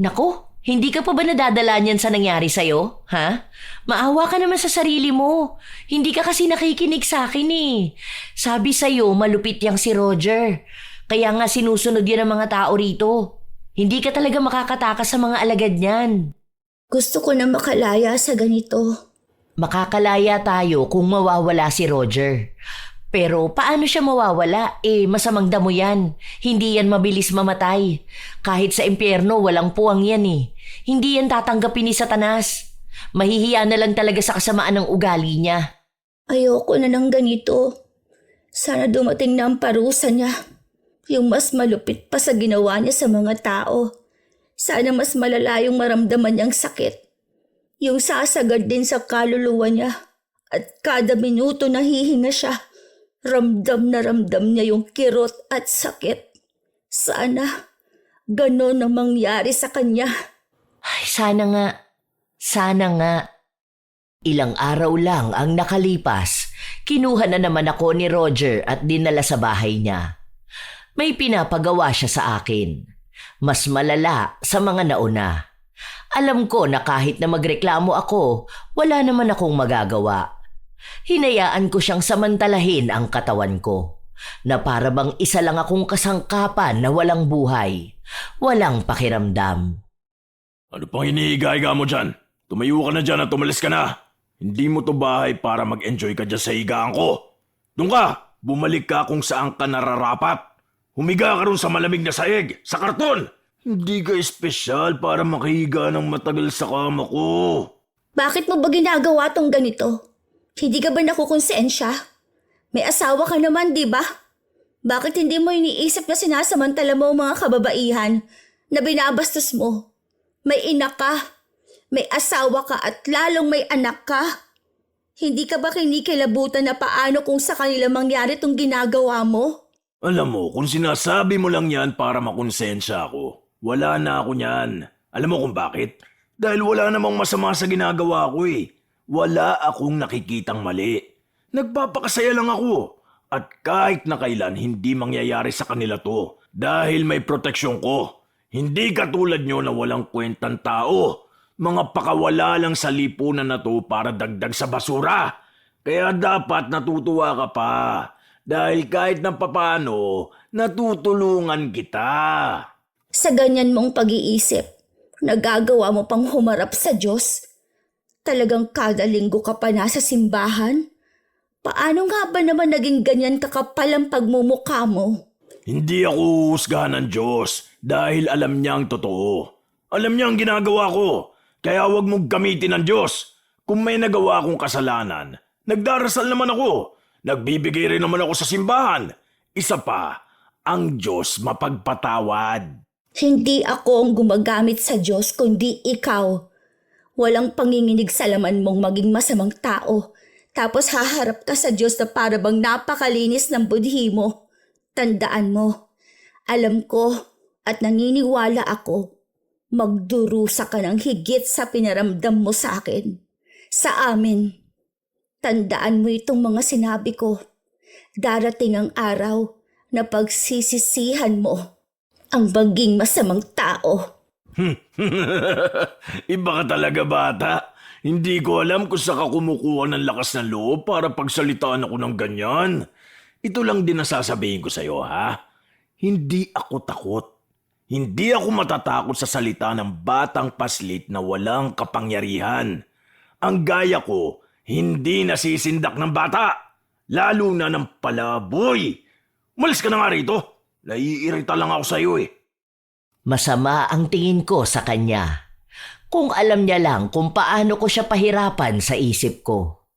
Naku, hindi ka pa ba nadadala niyan sa nangyari sa'yo? Ha? Maawa ka naman sa sarili mo. Hindi ka kasi nakikinig sa akin eh. Sabi sa'yo, malupit yang si Roger. Kaya nga sinusunod yan ng mga tao rito. Hindi ka talaga makakatakas sa mga alagad niyan. Gusto ko na makalaya sa ganito. Makakalaya tayo kung mawawala si Roger. Pero paano siya mawawala? Masamang damo yan. Hindi yan mabilis mamatay. Kahit sa impyerno, walang puwang yan eh. Hindi yan tatanggapin ni Satanas. Mahihiya na lang talaga sa kasamaan ng ugali niya. Ayoko na ng ganito. Sana dumating na ang parusa niya. Yung mas malupit pa sa ginawa niya sa mga tao. Sana mas malala yung maramdaman niyang sakit. Yung sasagad din sa kaluluwa niya. At kada minuto nahihinga siya. Ramdam na ramdam niya yung kirot at sakit. Sana ganon ang mangyari sa kanya. Ay, sana nga. Sana nga. Ilang araw lang ang nakalipas, kinuha na naman ako ni Roger at dinala sa bahay niya. May pinapagawa siya sa akin. Mas malala sa mga nauna. Alam ko na kahit na magreklamo ako, wala naman akong magagawa. Hinayaan ko siyang samantalahin ang katawan ko, na para bang isa lang akong kasangkapan na walang buhay, walang pakiramdam. Ano pang hinihiga-higa mo dyan? Tumayo ka na dyan at tumalis ka na. Hindi mo to bahay para mag-enjoy ka dyan sa higaan ko. Doon ka, bumalik ka kung saan ka nararapat. Humiga ka ron sa malamig na saig, sa karton. Hindi ka espesyal para makahiga ng matagal sa kama ko. Bakit mo ba ginagawa tong ganito? Hindi ka ba nakukonsensya? May asawa ka naman, di ba? Bakit hindi mo iniisip na sinasamantala mo ang mga kababaihan na binabastos mo? May ina ka, may asawa ka at lalong may anak ka. Hindi ka ba kinikilabutan na paano kung sa kanila mangyari tong ginagawa mo? Alam mo, kung sinasabi mo lang yan para makonsensya ako, wala na ako niyan. Alam mo kung bakit? Dahil wala namang masama sa ginagawa ko eh. Wala akong nakikitang mali. Nagpapakasaya lang ako. At kahit na kailan hindi mangyayari sa kanila to. Dahil may proteksyon ko. Hindi katulad nyo na walang kwentang tao. Mga pakawala lang sa lipunan na to para dagdag sa basura. Kaya dapat natutuwa ka pa. Dahil kahit na papano, natutulungan kita. Sa ganyan mong pag-iisip, nagagawa mo pang humarap sa Diyos. Talagang kada linggo ka pa nasa simbahan? Paano nga ba naman naging ganyan kakapal ang pagmumukha mo? Hindi ako husgahan ng Diyos dahil alam niya ang totoo. Alam niya ang ginagawa ko, kaya huwag mong gamitin ng Diyos. Kung may nagawa akong kasalanan, nagdarasal naman ako. Nagbibigay rin naman ako sa simbahan. Isa pa, ang Diyos mapagpatawad. Hindi ako ang gumagamit sa Diyos kundi ikaw. Walang panginginig sa laman mong maging masamang tao. Tapos haharap ka sa Diyos na para bang napakalinis ng budhi mo. Tandaan mo, alam ko at naniniwala ako, magdurusa ka ng higit sa pinaramdam mo sa akin. Sa amin. Tandaan mo itong mga sinabi ko. Darating ang araw na pagsisisihan mo ang maging masamang tao. Iba ka talaga, bata. Hindi ko alam kung saan ka kumukuha ng lakas ng loob para pagsalitaan ako ng ganyan. Ito lang din ang sasabihin ko sa'yo, ha? Hindi ako takot. Hindi ako matatakot sa salita ng batang paslit na walang kapangyarihan. Ang gaya ko, hindi nasisindak ng bata. Lalo na ng palaboy. Umalis ka na nga rito. Naiirita lang ako sa'yo eh. Masama ang tingin ko sa kanya. Kung alam niya lang kung paano ko siya pahirapan sa isip ko.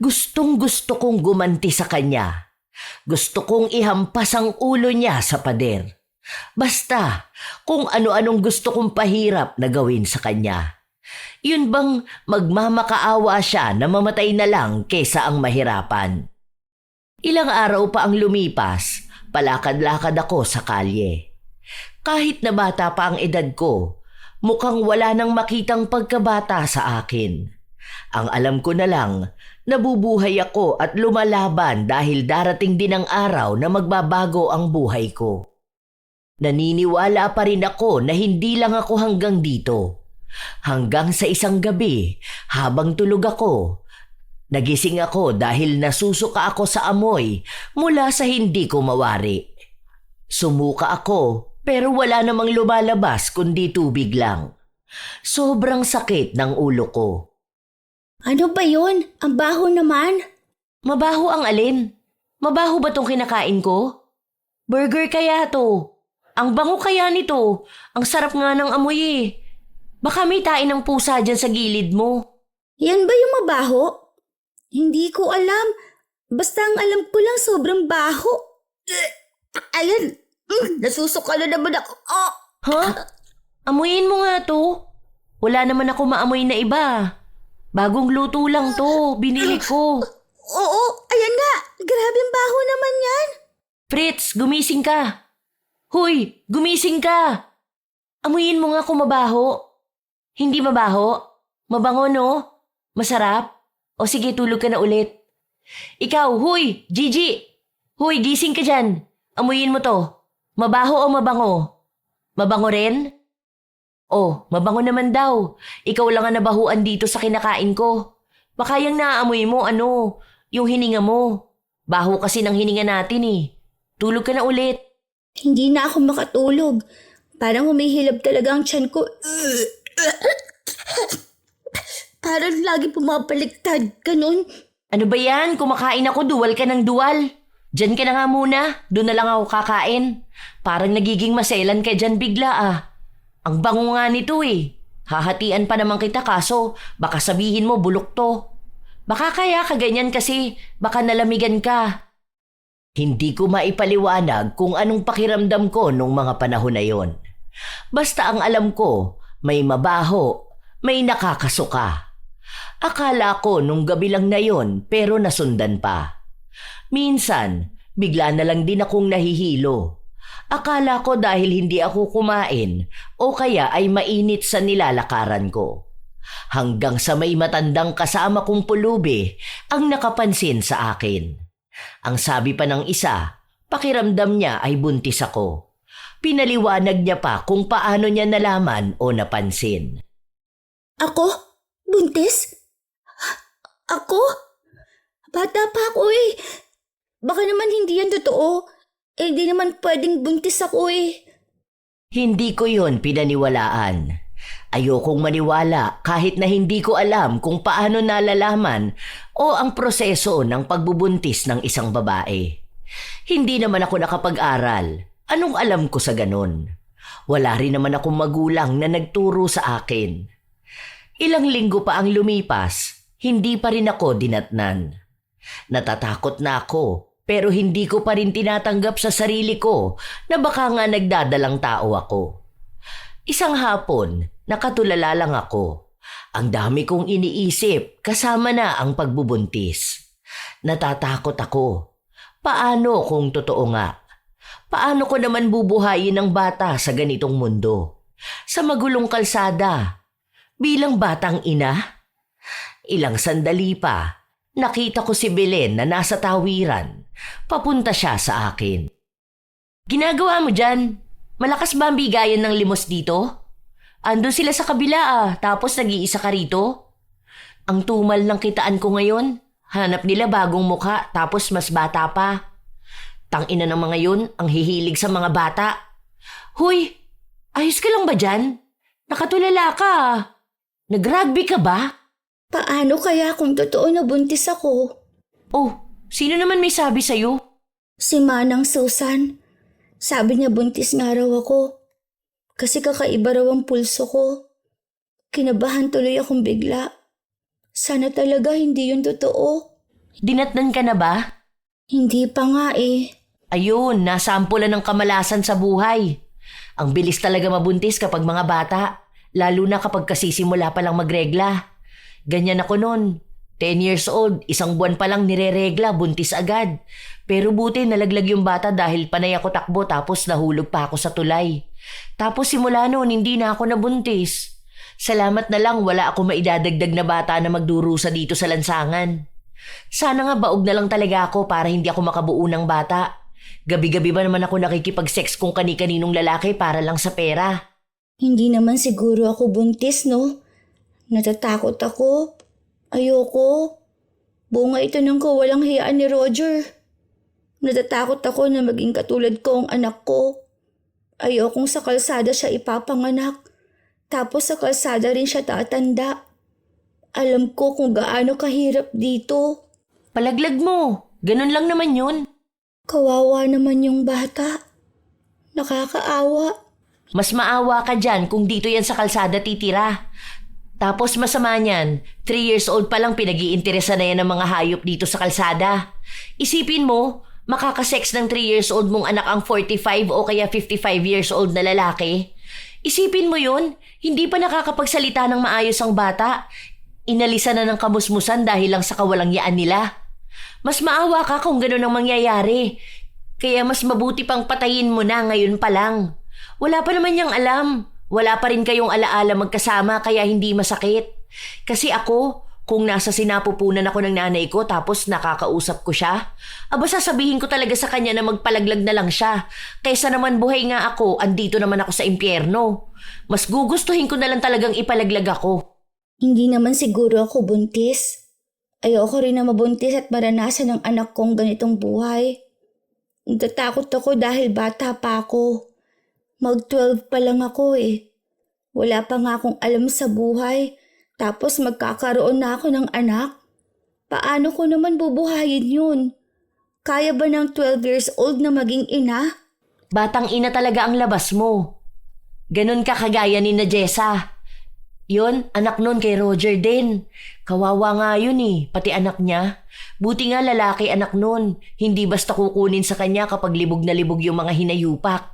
Gustong-gusto kong gumanti sa kanya. Gusto kong ihampas ang ulo niya sa pader. Basta kung ano-anong gusto kong pahirap na gawin sa kanya. Yun bang magmamakaawa siya na mamatay na lang kesa ang mahirapan? Ilang araw pa ang lumipas, palakad-lakad ako sa kalye. Kahit na bata pa ang edad ko, mukhang wala nang makitang pagkabata sa akin. Ang alam ko na lang, nabubuhay ako at lumalaban dahil darating din ang araw na magbabago ang buhay ko. Naniniwala pa rin ako na hindi lang ako hanggang dito. Hanggang sa isang gabi, habang tulog ako, nagising ako dahil nasusuka ako sa amoy mula sa hindi ko mawari. Sumuka ako pero wala namang lumalabas kundi tubig lang. Sobrang sakit ng ulo ko. Ano ba yun? Ang baho naman. Mabaho ang alin? Mabaho ba tong kinakain ko? Burger kaya to? Ang bango kaya nito? Ang sarap nga ng amoy eh. Baka may tain ng pusa dyan sa gilid mo. Yan ba yung mabaho? Hindi ko alam. Basta ang alam ko lang sobrang baho. Ayan, nasusuka na naman ako. Oh. Ha? Amuyin mo nga to. Wala naman ako maamoy na iba. Bagong luto lang to. Binili ko. Oo, ayan nga. Grabing baho naman yan. Fritz, gumising ka. Hoy, gumising ka! Amuyin mo nga kung mabaho. Hindi mabaho? Mabango, no? Masarap? O sige, tulog ka na ulit. Ikaw, huy, Gigi! Huy, gising ka dyan. Amuyin mo to. Mabaho o mabango? Mabango rin? Oh, mabango naman daw. Ikaw lang ang nabahuan dito sa kinakain ko. Baka yung naaamoy mo, yung hininga mo. Baho kasi ng hininga natin eh. Tulog ka na ulit. Hindi na ako makatulog. Parang humihilab talaga ang tiyan ko. Parang lagi pumapaliktad. Ganun. Ano ba yan? Kumakain ako, duwal ka ng duwal. Diyan ka na nga muna. Doon na lang ako kakain. Parang nagiging maselan ka dyan bigla ah. Ang bango nga nito eh. Hahatian pa naman kita kaso baka sabihin mo bulok to. Baka kaya kaganyan kasi baka nalamigan ka. Hindi ko maipaliwanag kung anong pakiramdam ko nung mga panahon na yon. Basta ang alam ko, may mabaho, may nakakasuka. Akala ko nung gabi lang na yon pero nasundan pa. Minsan, bigla na lang din akong nahihilo. Akala ko dahil hindi ako kumain o kaya ay mainit sa nilalakaran ko. Hanggang sa may matandang kasama kong pulubi ang nakapansin sa akin. Ang sabi pa ng isa, pakiramdam niya ay buntis ako. Pinaliwanag niya pa kung paano niya nalaman o napansin. Ako? Buntis? Ako? Bata pa ako eh. Baka naman hindi yan totoo. Eh di naman pwedeng buntis ako eh. Hindi ko yon pinaniwalaan. Ayokong maniwala kahit na hindi ko alam kung paano nalalaman o ang proseso ng pagbubuntis ng isang babae. Hindi naman ako nakapag-aral. Anong alam ko sa ganun? Wala rin naman akong magulang na nagturo sa akin. Ilang linggo pa ang lumipas, hindi pa rin ako dinatnan. Natatakot na ako pero hindi ko pa rin tinatanggap sa sarili ko na baka nga nagdadalang tao ako. Isang hapon, nakatulala lang ako. Ang dami kong iniisip kasama na ang pagbubuntis. Natatakot ako. Paano kung totoo nga? Paano ko naman bubuhayin ang bata sa ganitong mundo? Sa magulong kalsada? Bilang batang ina? Ilang sandali pa, nakita ko si Belen na nasa tawiran. Papunta siya sa akin. Ginagawa mo dyan? Malakas ba ang bigayan ng limos dito? Ando sila sa kabila tapos nag-iisa ka rito? Ang tumal ng kitaan ko ngayon. Hanap nila bagong mukha tapos mas bata pa. Tangina ng mga yun, ang hihilig sa mga bata. Huy, ayos ka lang ba dyan? Nakatulala ka Nag-rugby ka ba? Paano kaya kung totoo na buntis ako? Oh, sino naman may sabi sa'yo? Si Manang Susan. Sabi niya buntis nga raw ako. Kasi kakaiba raw ang pulso ko. Kinabahan tuloy akong bigla. Sana talaga hindi yun totoo. Dinatnan ka na ba? Hindi pa nga eh. Ayun, nasampulan ng kamalasan sa buhay. Ang bilis talaga mabuntis kapag mga bata, lalo na kapag kasisimula pa lang magregla. Ganyan ako noon. 10 years old, 1 buwan pa lang nireregla, buntis agad. Pero buti nalaglag yung bata dahil panay ako takbo tapos nahulog pa ako sa tulay. Tapos simula noon, hindi na ako nabuntis. Salamat na lang wala ako maidadagdag na bata na magdurusa dito sa lansangan. Sana nga baog na lang talaga ako para hindi ako makabuo ng bata. Gabi-gabi ba naman ako nakikipag-sex kung kani-kaninong lalaki para lang sa pera? Hindi naman siguro ako buntis, no? Natatakot ako. Ayoko. Bunga ito ng kawalang hiyaan ni Roger. Natatakot ako na maging katulad ko ang anak ko. Ayokong sa kalsada siya ipapanganak. Tapos sa kalsada rin siya tatanda. Alam ko kung gaano kahirap dito. Palaglag mo. Ganun lang naman yun. Kawawa naman yung bata. Nakakaawa. Mas maawa ka dyan kung dito yan sa kalsada titira. Tapos masama niyan, 3 years old pa lang pinag-iinteresa na yan ng mga hayop dito sa kalsada. Isipin mo, makakasex ng 3 years old mong anak ang 45 o kaya 55 years old na lalaki. Isipin mo yun, hindi pa nakakapagsalita ng maayos ang bata. Inalisan na ng kamusmusan dahil lang sa kawalang yaan nila. Mas maawa ka kung gano'n ang mangyayari. Kaya mas mabuti pang patayin mo na ngayon pa lang. Wala pa naman niyang alam. Wala pa rin kayong alaala magkasama kaya hindi masakit. Kasi ako, kung nasa sinapupunan ako ng nanay ko tapos nakakausap ko siya, aba sasabihin ko talaga sa kanya na magpalaglag na lang siya. Kaysa naman buhay nga ako, andito naman ako sa impyerno. Mas gugustuhin ko na lang talagang ipalaglag ako. Hindi naman siguro ako buntis. Ayoko rin na mabuntis at maranasan ng anak kong ganitong buhay. Natatakot ako dahil bata pa ako. Mag-12 pa lang ako eh. Wala pa nga akong alam sa buhay. Tapos magkakaroon na ako ng anak. Paano ko naman bubuhayin yun? Kaya ba ng 12 years old na maging ina? Batang ina talaga ang labas mo. Ganon ka kagaya ni na Jessa. Yun, anak nun kay Roger din. Kawawa nga yun eh, pati anak niya. Buti nga lalaki anak nun. Hindi basta kukunin sa kanya kapag libog na libog yung mga hinayupak.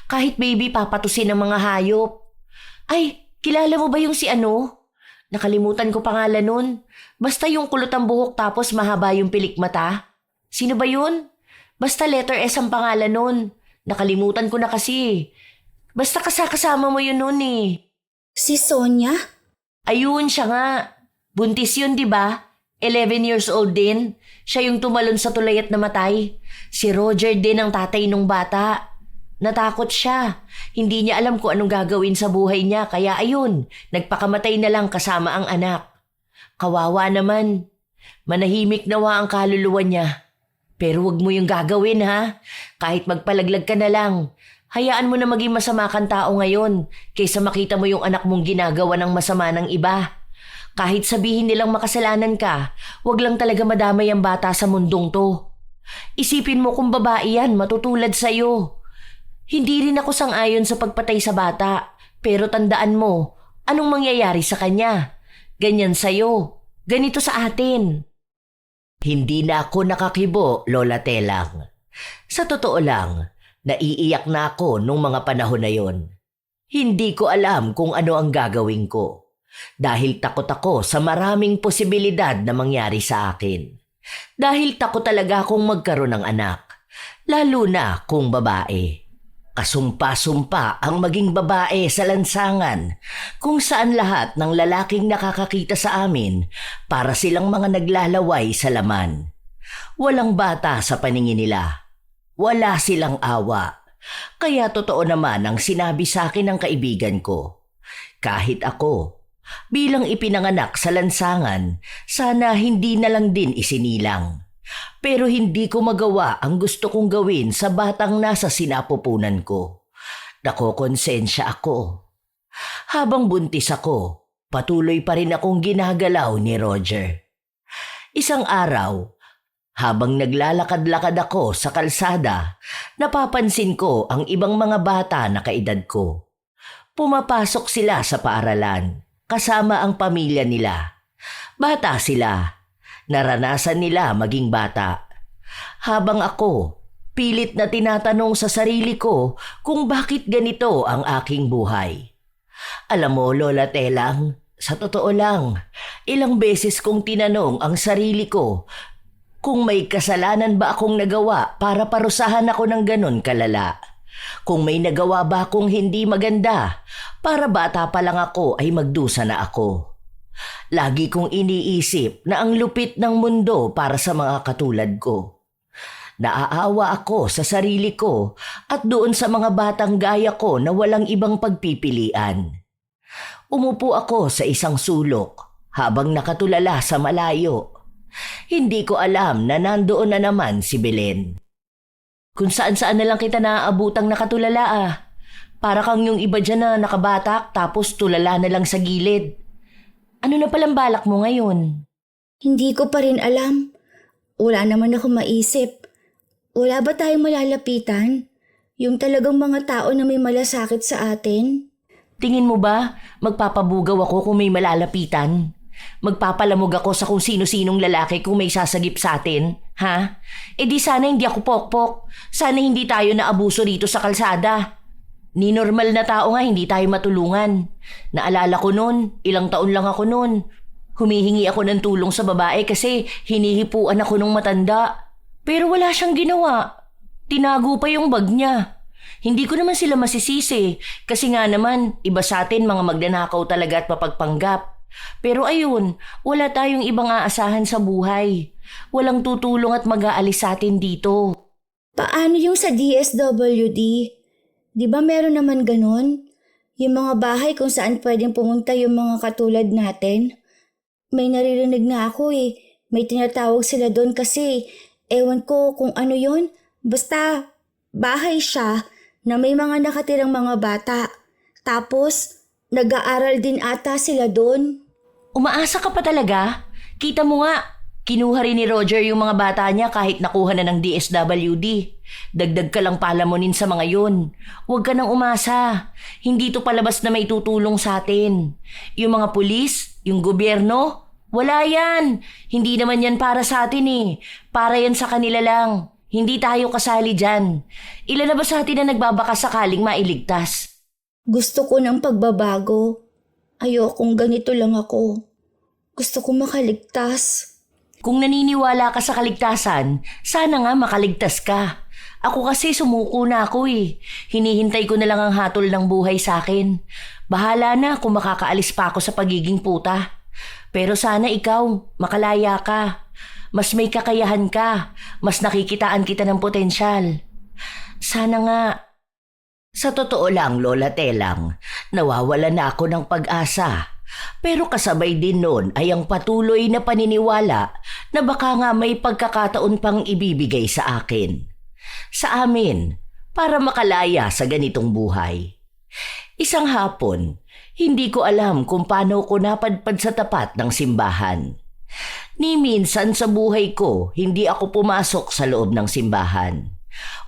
Kahit baby papatusin ng mga hayop. Ay, kilala mo ba yung si ano? Nakalimutan ko pangalan nun. Basta yung kulot ang buhok tapos mahaba yung pilik mata. Sino ba yun? Basta letter S ang pangalan nun. Nakalimutan ko na kasi. Basta kasama mo yun nun eh. Si Sonia? Ayun siya nga. Buntis yun, di ba? 11 years old din. Siya yung tumalon sa tulay at namatay. Si Roger din ang tatay nung bata. Natakot siya. Hindi niya alam kung anong gagawin sa buhay niya. Kaya ayun, nagpakamatay na lang kasama ang anak. Kawawa naman. Manahimik nawa ang kaluluwa niya. Pero wag mo yung gagawin ha. Kahit magpalaglag ka na lang. Hayaan mo na maging masama kang tao ngayon kaysa makita mo yung anak mong ginagawa ng masama ng iba. Kahit sabihin nilang makasalanan ka, wag lang talaga madamay ang bata sa mundong to. Isipin mo kung babae yan, matutulad sa'yo. Hindi rin ako sang-ayon sa pagpatay sa bata, pero tandaan mo, anong mangyayari sa kanya? Ganyan sa'yo, ganito sa atin. Hindi na ako nakakibo, Lola Telang. Sa totoo lang, naiiyak na ako nung mga panahon na yon. Hindi ko alam kung ano ang gagawin ko. Dahil takot ako sa maraming posibilidad na mangyari sa akin. Dahil takot talaga akong magkaroon ng anak. Lalo na kung babae. Kasumpa-sumpa ang maging babae sa lansangan kung saan lahat ng lalaking nakakakita sa amin para silang mga naglalaway sa laman. Walang bata sa paningin nila. Wala silang awa. Kaya totoo naman ang sinabi sa akin ng kaibigan ko. Kahit ako, bilang ipinanganak sa lansangan, sana hindi na lang din isinilang. Pero hindi ko magawa ang gusto kong gawin sa batang nasa sinapupunan ko. Nakokonsensya ako. Habang buntis ako, patuloy pa rin akong ginagalaw ni Roger. Isang araw, habang naglalakad-lakad ako sa kalsada, napapansin ko ang ibang mga bata na kaedad ko. Pumapasok sila sa paaralan, kasama ang pamilya nila. Bata sila. Naranasan nila maging bata. Habang ako, pilit na tinatanong sa sarili ko kung bakit ganito ang aking buhay. Alam mo, Lola Telang, sa totoo lang, ilang beses kong tinanong ang sarili ko kung may kasalanan ba akong nagawa para parusahan ako ng ganon kalala. Kung may nagawa ba akong hindi maganda para bata pa lang ako ay magdusa na ako. Lagi kong iniisip na ang lupit ng mundo para sa mga katulad ko. Naaawa ako sa sarili ko at doon sa mga batang gaya ko na walang ibang pagpipilian. Umupo ako sa isang sulok habang nakatulala sa malayo. Hindi ko alam na nandoon na naman si Belen. Kung saan-saan na lang kita naaabutang nakatulala ah. Para kang yung iba dyan na nakabatak tapos tulala na lang sa gilid. Ano na palang balak mo ngayon? Hindi ko pa rin alam. Wala naman ako maisip. Wala ba tayong malalapitan? Yung talagang mga tao na may malasakit sa atin? Tingin mo ba magpapabugaw ako kung may malalapitan? Magpapalamog ako sa kung sino-sinong lalaki kung may sasagip sa atin? Ha? E di sana hindi ako pokpok. Sana hindi tayo naabuso rito sa kalsada. Ni normal na tao nga hindi tayo matulungan. Naalala ko noon, ilang taon lang ako noon. Humihingi ako ng tulong sa babae kasi hinihipuan ako ng matanda. Pero wala siyang ginawa. Tinago pa yung bag niya. Hindi ko naman sila masisisi kasi nga naman iba sa atin mga magnanakaw talaga at mapagpanggap. Pero ayun, wala tayong ibang aasahan sa buhay. Walang tutulong at mag-aalis sa atin dito. Paano yung sa DSWD? Di ba meron naman ganun? Yung mga bahay kung saan pwedeng pumunta yung mga katulad natin? May naririnig na ako eh. May tinatawag sila doon kasi ewan ko kung ano yon. Basta bahay siya na may mga nakatirang mga bata. Tapos nag-aaral din ata sila doon. Umaasa ka pa talaga? Kita mo nga, kinuha rin ni Roger yung mga bata niya kahit nakuha na ng DSWD. Dagdag ka lang palamunin sa mga yun. Huwag ka nang umasa. Hindi to palabas na may tutulong sa atin. Yung mga pulis, yung gobyerno, wala yan. Hindi naman yan para sa atin eh. Para yan sa kanila lang. Hindi tayo kasali dyan. Ilan na ba sa atin na nagbabaka sakaling mailigtas? Gusto ko ng pagbabago. Ayokong ganito lang ako. Gusto ko makaligtas. Kung naniniwala ka sa kaligtasan, sana nga makaligtas ka. Ako kasi sumuko na ako eh. Hinihintay ko na lang ang hatol ng buhay sa akin. Bahala na kung makakaalis pa ako sa pagiging puta. Pero sana ikaw, makalaya ka. Mas may kakayahan ka. Mas nakikitaan kita ng potensyal. Sana nga. Sa totoo lang, Lola Telang, nawawala na ako ng pag-asa. Pero kasabay din nun ay ang patuloy na paniniwala na baka nga may pagkakataon pang ibibigay sa akin. Sa amin, para makalaya sa ganitong buhay. Isang hapon, hindi ko alam kung paano ko napadpad sa tapat ng simbahan. Ni minsan sa buhay ko, hindi ako pumasok sa loob ng simbahan.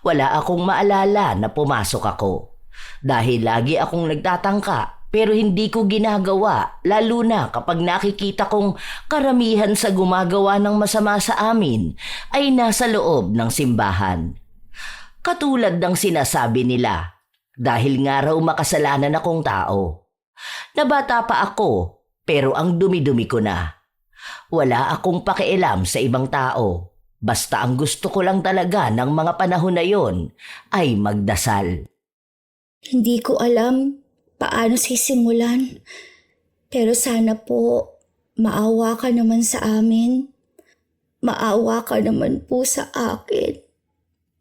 Wala akong maalala na pumasok ako. Dahil lagi akong nagtatangka pero hindi ko ginagawa, lalo na kapag nakikita kong karamihan sa gumagawa ng masama sa amin ay nasa loob ng simbahan. Katulad ng sinasabi nila, dahil nga raw makasalanan akong tao. Nabata pa ako pero ang dumi-dumi ko na. Wala akong pakialam sa ibang tao. Basta ang gusto ko lang talaga ng mga panahon na yon ay magdasal. Hindi ko alam paano sisimulan. Pero sana po maawa ka naman sa amin. Maawa ka naman po sa akin.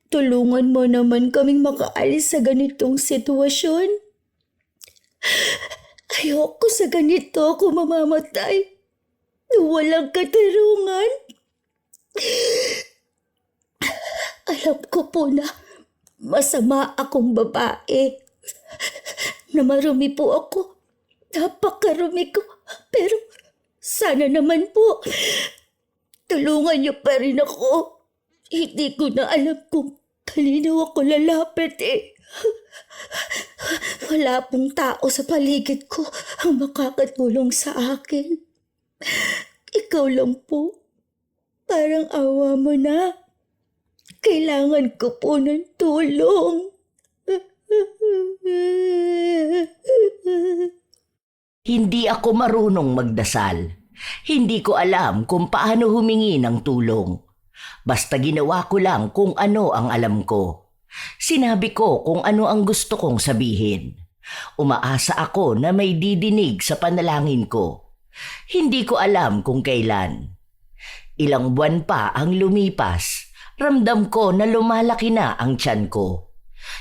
Tulungan mo naman kaming makaalis sa ganitong sitwasyon. Ayoko sa ganito ako mamamatay. Walang katarungan. Alam ko po na masama akong babae. Na marumi po ako. Napakarumi ko. Pero sana naman po, tulungan niyo pa rin ako. Hindi ko na alam kung kanino ako lalapit eh. Wala pong tao sa paligid ko ang makakatulong sa akin. Ikaw lang po. Parang awa mo na. Kailangan ko po ng tulong. Hindi ako marunong magdasal. Hindi ko alam kung paano humingi ng tulong. Basta ginawa ko lang kung ano ang alam ko. Sinabi ko kung ano ang gusto kong sabihin. Umaasa ako na may didinig sa panalangin ko. Hindi ko alam kung kailan. Ilang buwan pa ang lumipas, ramdam ko na lumalaki na ang tiyan ko.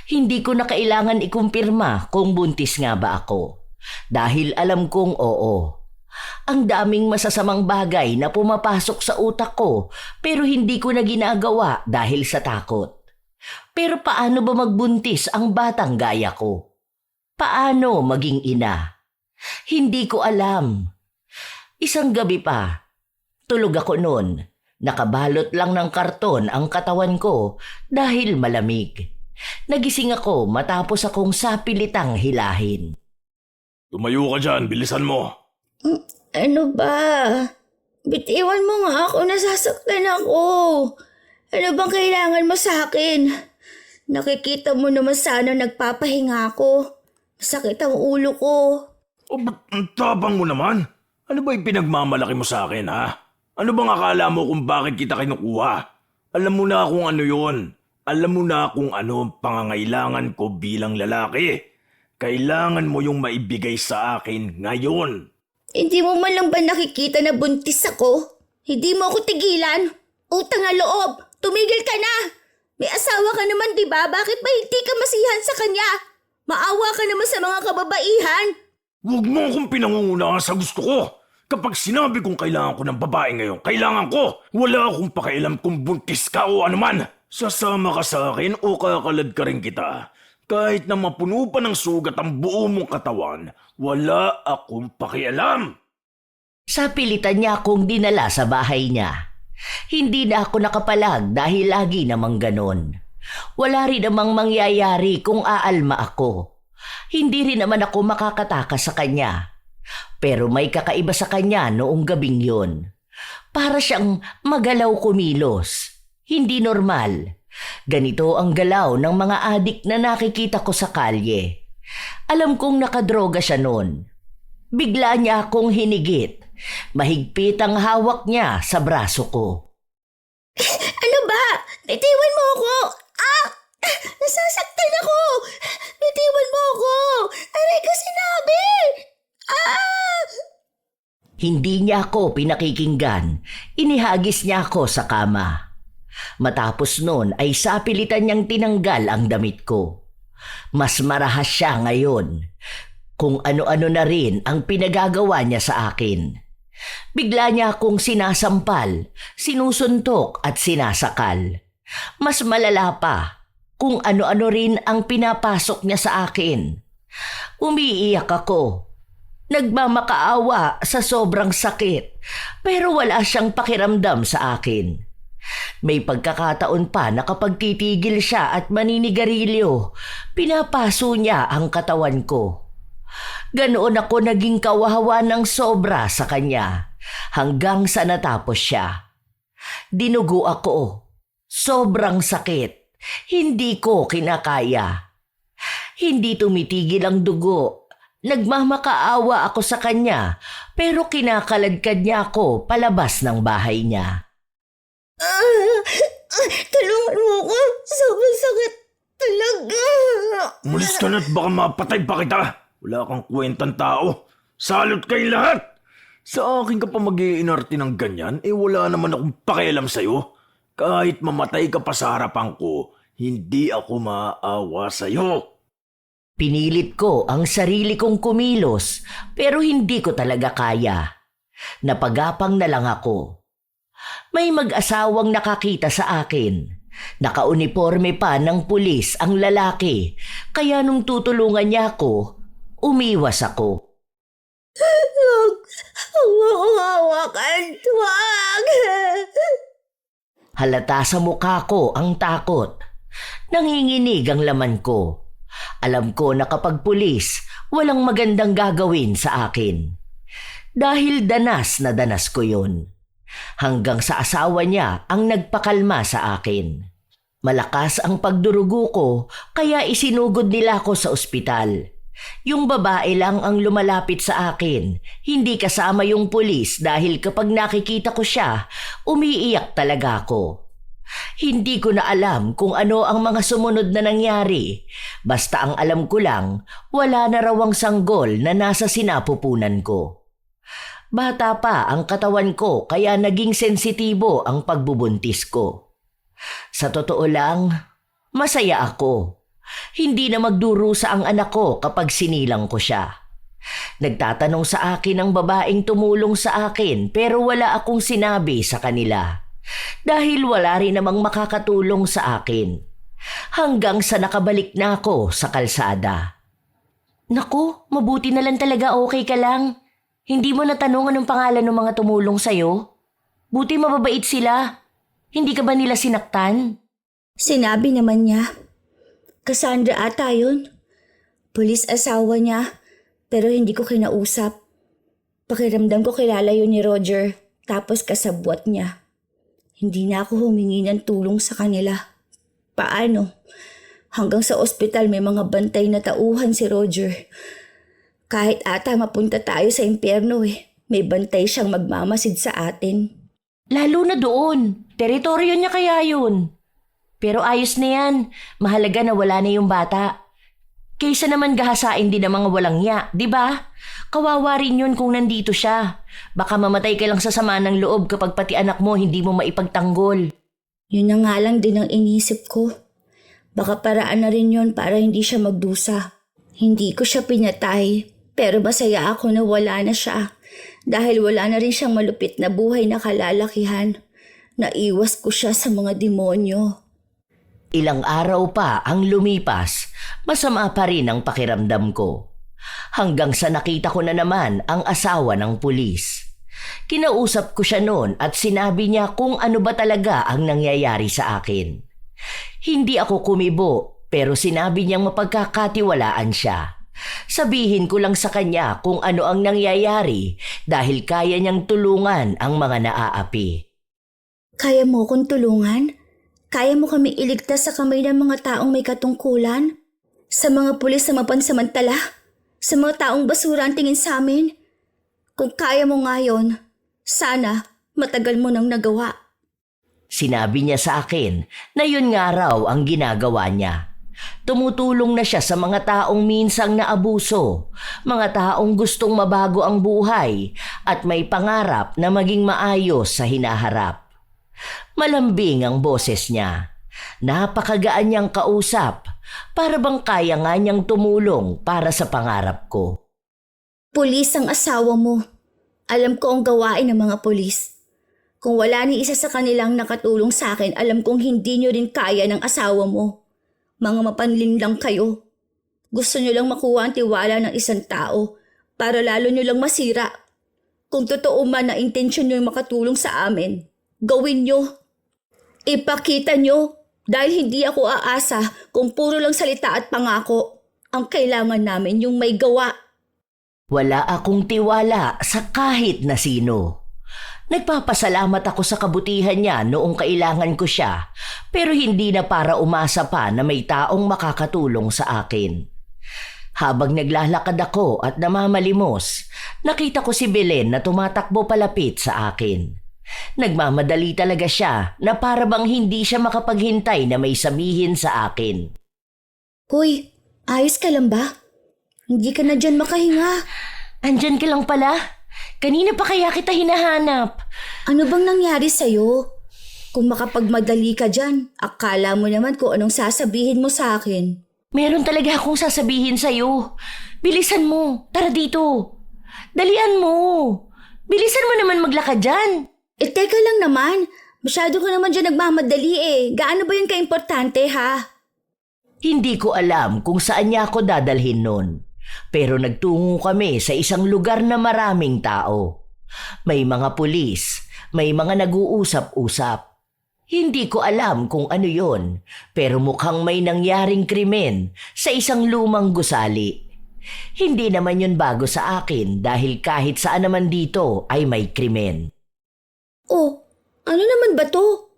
Hindi ko na kailangan ikumpirma kung buntis nga ba ako. Dahil alam kong oo. Ang daming masasamang bagay na pumapasok sa utak ko pero hindi ko na ginagawa dahil sa takot. Pero paano ba magbuntis ang batang gaya ko? Paano maging ina? Hindi ko alam. Isang gabi pa, tulog ako noon. Nakabalot lang ng karton ang katawan ko dahil malamig. Nagising ako matapos akong sapilitang hilahin. Tumayo ka dyan, bilisan mo. Ano ba? Bitiwan mo nga ako, nasasaktan ako. Ano bang kailangan mo sa akin? Nakikita mo naman sana nagpapahinga ako. Masakit ang ulo ko. O ba't ang tapang mo naman? Ano ba yung pinagmamalaki mo sa akin, ha? Ano bang akala mo kung bakit kita kinukuha? Alam mo na kung ano yon. Alam mo na kung ano ang pangangailangan ko bilang lalaki. Kailangan mo yung maibigay sa akin ngayon. Hindi mo man lang ba nakikita na buntis ako? Hindi mo ako tigilan. Utang na loob, tumigil ka na. May asawa ka naman, di ba? Bakit ba hindi ka masihan sa kanya? Maawa ka naman sa mga kababaihan. Huwag mo akong pinangungunahan sa gusto ko. Kapag sinabi kong kailangan ko ng babae ngayon, kailangan ko. Wala akong pakialam kung buntis ka o anuman. Sasama ka sa akin o kakalad ka rin kita. Kahit na mapuno pa ng sugat ang buo mong katawan, wala akong pakialam. Sa pilitan niya akong dinala sa bahay niya. Hindi na ako nakapalag dahil lagi namang ganon. Wala rin namang mangyayari kung aalma ako. Hindi rin naman ako makakatakas sa kanya. Pero may kakaiba sa kanya noong gabing yun. Para siyang magalaw kumilos. Hindi normal. Ganito ang galaw ng mga adik na nakikita ko sa kalye. Alam kong nakadroga siya noon. Bigla niya akong hinigit. Mahigpit ang hawak niya sa braso ko. Ano ba? Bitiwan mo ako! Ah! Nasasaktan ako! Bitiwan mo ako! Aray ko sinabi! Ah! Hindi niya ako pinakikinggan. Inihagis niya ako sa kama. Matapos noon ay sapilitan niyang tinanggal ang damit ko. Mas marahas siya ngayon. Kung ano-ano na rin ang pinagagawa niya sa akin. Bigla niya akong sinasampal, sinusuntok at sinasakal. Mas malala pa kung ano-ano rin ang pinapasok niya sa akin. Umiiyak ako. Nagmamakaawa sa sobrang sakit pero wala siyang pakiramdam sa akin. May pagkakataon pa na kapag titigil siya at maninigarilyo, pinapaso niya ang katawan ko. Ganoon ako naging kawawa ng sobra sa kanya hanggang sa natapos siya. Dinugo ako. Sobrang sakit. Hindi ko kinakaya. Hindi tumitigil ang dugo. Nagmamakaawa ako sa kanya pero kinakaladkad niya ako palabas ng bahay niya. Tulungan mo ako! Sobrang sakit talaga! Umalis ka na't baka mapatay pa kita. Wala kang kwentang tao. Salot kayo lahat! Sa akin ka pa mag-iinarte ng ganyan, wala naman akong pakialam sa'yo. Kahit mamatay ka pa sa harapan ko, hindi ako maawa sa'yo. Pinilit ko ang sarili kong kumilos pero hindi ko talaga kaya. Napagapang na lang ako. May mag-asawang nakakita sa akin. Nakauniforme pa ng pulis ang lalaki kaya nung tutulungan niya ako, umiwas ako. Huwag mo akong hawakan! Huwag! Halata sa mukha ko ang takot. Nanginginig ang laman ko. Alam ko na kapag pulis, walang magandang gagawin sa akin. Dahil danas na danas ko yun. Hanggang sa asawa niya ang nagpakalma sa akin. Malakas ang pagdurugo ko kaya isinugod nila ako sa ospital. Yung babae lang ang lumalapit sa akin, hindi kasama yung pulis dahil kapag nakikita ko siya, umiiyak talaga ako. Hindi ko na alam kung ano ang mga sumunod na nangyari. Basta ang alam ko lang, wala na raw ang sanggol na nasa sinapupunan ko. Bata pa ang katawan ko kaya naging sensitibo ang pagbubuntis ko. Sa totoo lang, masaya ako. Hindi na magdurusa ang anak ko kapag sinilang ko siya. Nagtatanong sa akin ang babaeng tumulong sa akin pero wala akong sinabi sa kanila. Dahil wala rin namang makakatulong sa akin. Hanggang sa nakabalik na ako sa kalsada. Naku, mabuti na lang talaga okay ka lang. Hindi mo natanong anong pangalan ng mga tumulong sa'yo? Buti mababait sila. Hindi ka ba nila sinaktan? Sinabi naman niya. Cassandra ata yun. Pulis asawa niya, pero hindi ko kinausap. Pakiramdam ko kilala yun ni Roger, tapos kasabwat niya. Hindi na ako humingi ng tulong sa kanila. Paano? Hanggang sa ospital may mga bantay na tauhan si Roger. Kahit ata mapunta tayo sa impyerno may bantay siyang magmamasid sa atin. Lalo na doon. Teritoryo niya kaya yun. Pero ayos na yan. Mahalaga na wala na yung bata. Kaysa naman gahasain din ng mga walang ya, di ba? Kawawa rin yun kung nandito siya. Baka mamatay ka lang sa sama ng loob kapag pati anak mo hindi mo maipagtanggol. Yun na nga lang din ang inisip ko. Baka paraan na rin yun para hindi siya magdusa. Hindi ko siya pinatay, pero masaya ako na wala na siya. Dahil wala na rin siyang malupit na buhay na kalalakihan. Naiwas ko siya sa mga demonyo. Ilang araw pa ang lumipas, masama pa rin ang pakiramdam ko. Hanggang sa nakita ko na naman ang asawa ng pulis. Kinausap ko siya noon at sinabi niya kung ano ba talaga ang nangyayari sa akin. Hindi ako kumibo pero sinabi niyang mapagkakatiwalaan siya. Sabihin ko lang sa kanya kung ano ang nangyayari dahil kaya niyang tulungan ang mga naaapi. Kaya mo kong tulungan? Kaya mo kami iligtas sa kamay ng mga taong may katungkulan? Sa mga pulis na mapansamantala? Sa mga taong basura ang tingin sa amin? Kung kaya mo ngayon, sana matagal mo nang nagawa. Sinabi niya sa akin na yun nga raw ang ginagawa niya. Tumutulong na siya sa mga taong minsang naabuso, mga taong gustong mabago ang buhay at may pangarap na maging maayos sa hinaharap. Malambing ang boses niya. Napakagaan niyang kausap, para bang kaya nga niyang tumulong para sa pangarap ko. Pulis ang asawa mo. Alam ko ang gawain ng mga pulis. Kung wala ni isa sa kanilang nakatulong sa akin, alam kong hindi nyo rin kaya ng asawa mo. Mga mapanlin lang kayo. Gusto nyo lang makuha ang tiwala ng isang tao para lalo nyo lang masira. Kung totoo man na intensyon nyo yung makatulong sa amin, gawin nyo. Ipakita nyo dahil hindi ako aasa kung puro lang salita at pangako. Ang kailangan namin yung may gawa. Wala akong tiwala sa kahit na sino. Nagpapasalamat ako sa kabutihan niya noong kailangan ko siya, pero hindi na para umasa pa na may taong makakatulong sa akin. Habang naglalakad ako at namamalimos, nakita ko si Belen na tumatakbo palapit sa akin. Nagmamadali talaga siya na para bang hindi siya makapaghintay na may sabihin sa akin. Hoy, ayos ka lang ba? Hindi ka na dyan makahinga. Andyan ka lang pala? Kanina pa kaya kita hinahanap? Ano bang nangyari sa'yo? Kung makapagmadali ka dyan, akala mo naman kung anong sasabihin mo sa akin. Meron talaga akong sasabihin sa'yo. Bilisan mo, tara dito. Dalian mo. Bilisan mo naman maglakad dyan. Teka lang naman. Masyado ka naman dyan nagmamadali Gaano ba yun kaimportante ha? Hindi ko alam kung saan niya ako dadalhin nun. Pero nagtungo kami sa isang lugar na maraming tao. May mga pulis, may mga nag-uusap-usap. Hindi ko alam kung ano yon, pero mukhang may nangyaring krimen sa isang lumang gusali. Hindi naman yun bago sa akin dahil kahit saan naman dito ay may krimen. Oh, ano naman ba to?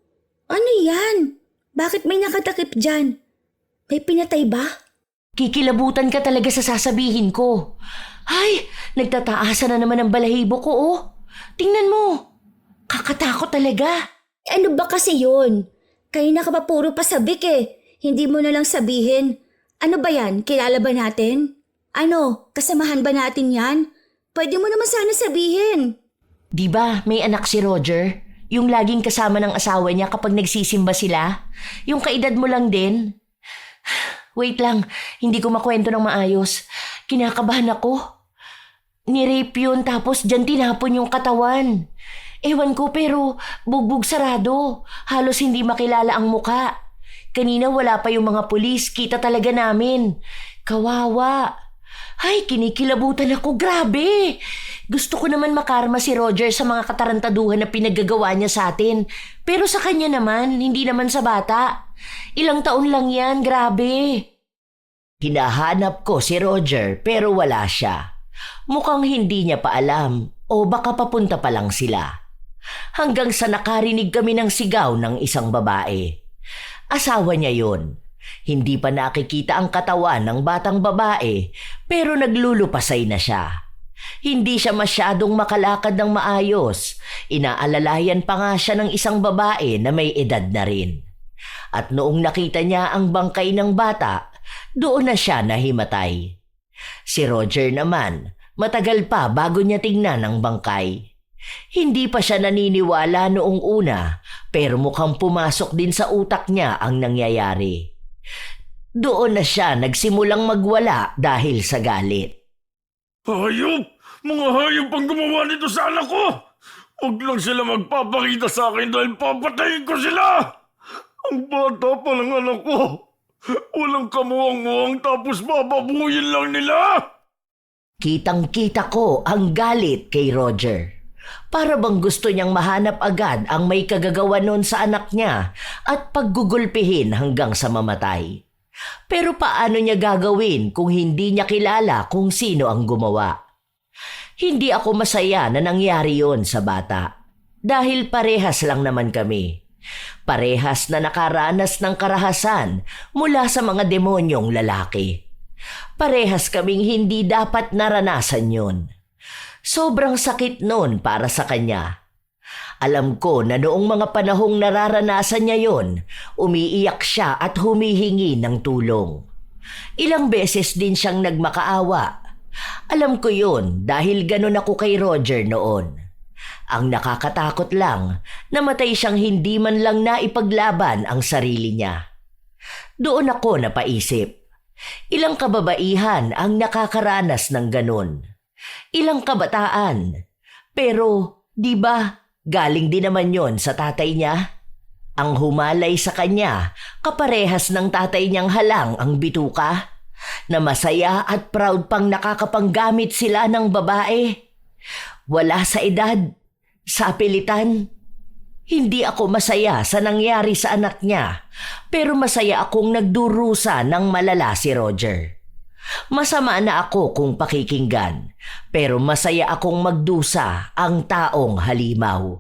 Ano yan? Bakit may nakatakip dyan? May pinatay ba? Kikilabutan ka talaga sa sasabihin ko. Ay, nagtataasan na naman ang balahibo ko Tingnan mo. Kakatakot talaga. Ano ba kasi yun? Kanina ka pa puro pasabik Hindi mo na lang sabihin. Ano ba yan? Kilala ba natin? Ano? Kasamahan ba natin yan? Pwede mo naman sana sabihin. Di ba may anak si Roger? Yung laging kasama ng asawa niya kapag nagsisimba sila? Yung kaedad mo lang din? Wait lang, hindi ko makwento ng maayos. Kinakabahan ako. Ni-rape yun tapos dyan tinapon yung katawan. Ewan ko pero bugbog sarado. Halos hindi makilala ang muka. Kanina wala pa yung mga pulis, kita talaga namin. Kawawa. Ay, kinikilabutan ako, grabe. Gusto ko naman makarma si Roger sa mga katarantaduhan na pinaggagawa niya sa atin. Pero sa kanya naman, hindi naman sa bata. Ilang taon lang yan, grabe. Hinahanap ko si Roger pero wala siya. Mukhang hindi niya pa alam o baka papunta pa lang sila. Hanggang sa nakarinig kami ng sigaw ng isang babae. Asawa niya yon. Hindi pa nakikita ang katawan ng batang babae pero naglulupasay na siya. Hindi siya masyadong makalakad ng maayos. Inaalalayan pa nga siya ng isang babae na may edad na rin. At noong nakita niya ang bangkay ng bata, doon na siya nahimatay. Si Roger naman, matagal pa bago niya tingnan ang bangkay. Hindi pa siya naniniwala noong una, pero mukhang pumasok din sa utak niya ang nangyayari. Doon na siya nagsimulang magwala dahil sa galit. Hayop! Mga hayop ang gumawa nito sa anak ko! Huwag lang sila magpapakita sa akin dahil papatayin ko sila! Ang bata pa ng anak ko! Walang kamuwang-muwang tapos bababuyin lang nila! Kitang-kita ko ang galit kay Roger. Para bang gusto niyang mahanap agad ang may kagagawa nun sa anak niya at paggugulpihin hanggang sa mamatay. Pero paano niya gagawin kung hindi niya kilala kung sino ang gumawa? Hindi ako masaya na nangyari yon sa bata. Dahil parehas lang naman kami. Parehas na nakaranas ng karahasan mula sa mga demonyong lalaki. Parehas kaming hindi dapat naranasan yun. Sobrang sakit nun para sa kanya. Alam ko na noong mga panahong nararanasan niya yon, umiiyak siya at humihingi ng tulong. Ilang beses din siyang nagmakaawa. Alam ko yun dahil ganun ako kay Roger noon. Ang nakakatakot lang, namatay siyang hindi man lang naipaglaban ang sarili niya. Doon ako napaisip, ilang kababaihan ang nakakaranas ng ganun? Ilang kabataan? Pero, di ba, galing din naman yon sa tatay niya? Ang humalay sa kanya, kaparehas ng tatay niyang halang ang bituka, na masaya at proud pang nakakapanggamit sila ng babae. Wala sa edad, sa apilitan. Hindi ako masaya sa nangyari sa anak niya, pero masaya akong nagdurusa ng malala si Roger. Masama na ako kung pakikinggan, pero masaya akong magdusa ang taong halimaw.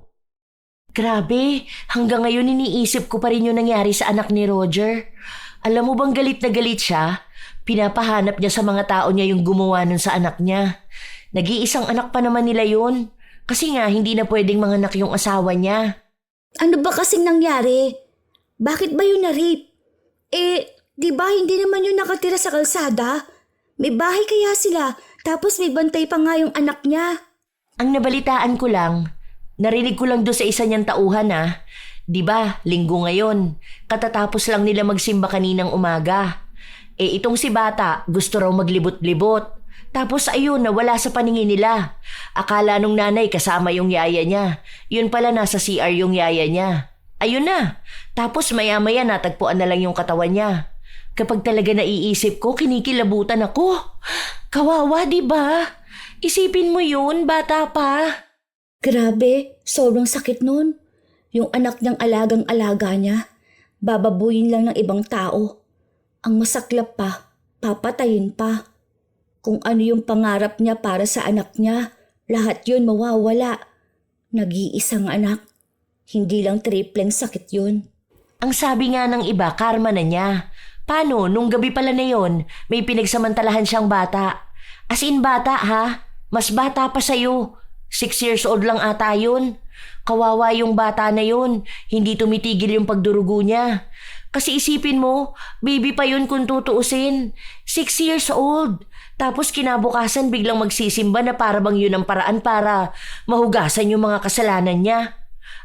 Grabe, hanggang ngayon iniisip ko pa rin yung nangyari sa anak ni Roger. Alam mo bang galit na galit siya? Pinapahanap niya sa mga tao niya yung gumawa nun sa anak niya. Nag-iisang anak pa naman nila yun. Kasi nga, hindi na pwedeng manganak yung asawa niya. Ano ba kasing nangyari? Bakit ba yun na-rape? Di ba hindi naman yun nakatira sa kalsada? May bahay kaya sila, tapos may bantay pa nga yung anak niya. Ang nabalitaan ko lang, narinig ko lang doon sa isa niyang tauhan Di ba, linggo ngayon, katatapos lang nila magsimba kaninang umaga. Itong si bata, gusto raw maglibot-libot. Tapos ayun, nawala sa paningin nila. Akala nung nanay kasama yung yaya niya. Yun pala nasa CR yung yaya niya. Ayun na. Tapos maya-maya natagpuan na lang yung katawan niya. Kapag talaga naiisip ko, kinikilabutan ako. Kawawa, di ba? Isipin mo yun, bata pa. Grabe, sobrang sakit nun. Yung anak niyang alagang-alaga niya, bababuyin lang ng ibang tao. Ang masaklap pa, papatayin pa. Kung ano yung pangarap niya para sa anak niya, lahat yun mawawala. Nag-iisang anak. Hindi lang tripleng sakit yun. Ang sabi nga ng iba, karma na niya. Paano, nung gabi pala na yon, may pinagsamantalahan siyang bata. As in bata ha? Mas bata pa sa'yo. 6 years old lang ata yun. Kawawa yung bata na yun. Hindi tumitigil yung pagdurugo niya. Kasi isipin mo, baby pa yun kung tutuusin. 6 years old. Tapos kinabukasan biglang magsisimba na para bang yun ang paraan para mahugasan yung mga kasalanan niya.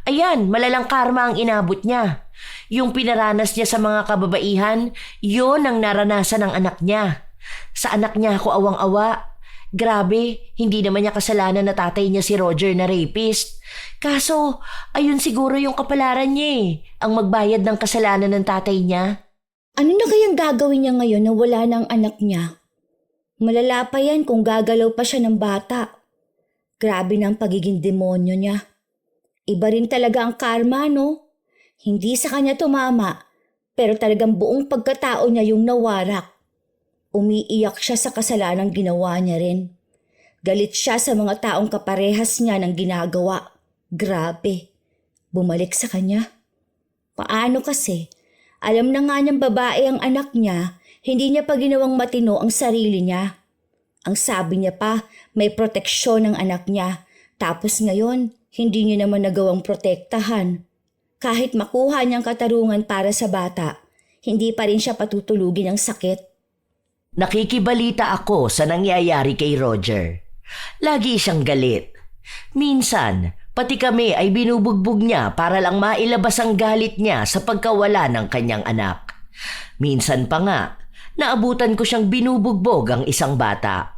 Ayan, malalang karma ang inabot niya. Yung pinaranas niya sa mga kababaihan, yun ang naranasan ng anak niya. Sa anak niya ako awang-awa. Grabe, hindi naman niya kasalanan na tatay niya si Roger na rapist. Kaso, ayun siguro yung kapalaran niya ang magbayad ng kasalanan ng tatay niya. Ano na kayang gagawin niya ngayon na wala ng anak niya? Malala pa yan kung gagalaw pa siya ng bata. Grabe ng pagiging demonyo niya. Iba rin talaga ang karma, no? Hindi sa kanya tumama, pero talagang buong pagkatao niya yung nawarak. Umiiyak siya sa kasalanang ginawa niya rin. Galit siya sa mga taong kaparehas niya ng ginagawa. Grabe. Bumalik sa kanya. Paano kasi? Alam na nga niyang babae ang anak niya, hindi niya pa ginawang matino ang sarili niya. Ang sabi niya pa, may proteksyon ng anak niya. Tapos ngayon, hindi niya naman nagawang protektahan. Kahit makuha niyang katarungan para sa bata, hindi pa rin siya patutulugin ng sakit. Nakikibalita ako sa nangyayari kay Roger. Lagi siyang galit. Minsan, pati kami ay binubugbog niya para lang mailabas ang galit niya sa pagkawala ng kanyang anak. Minsan pa nga, naabutan ko siyang binubugbog ang isang bata.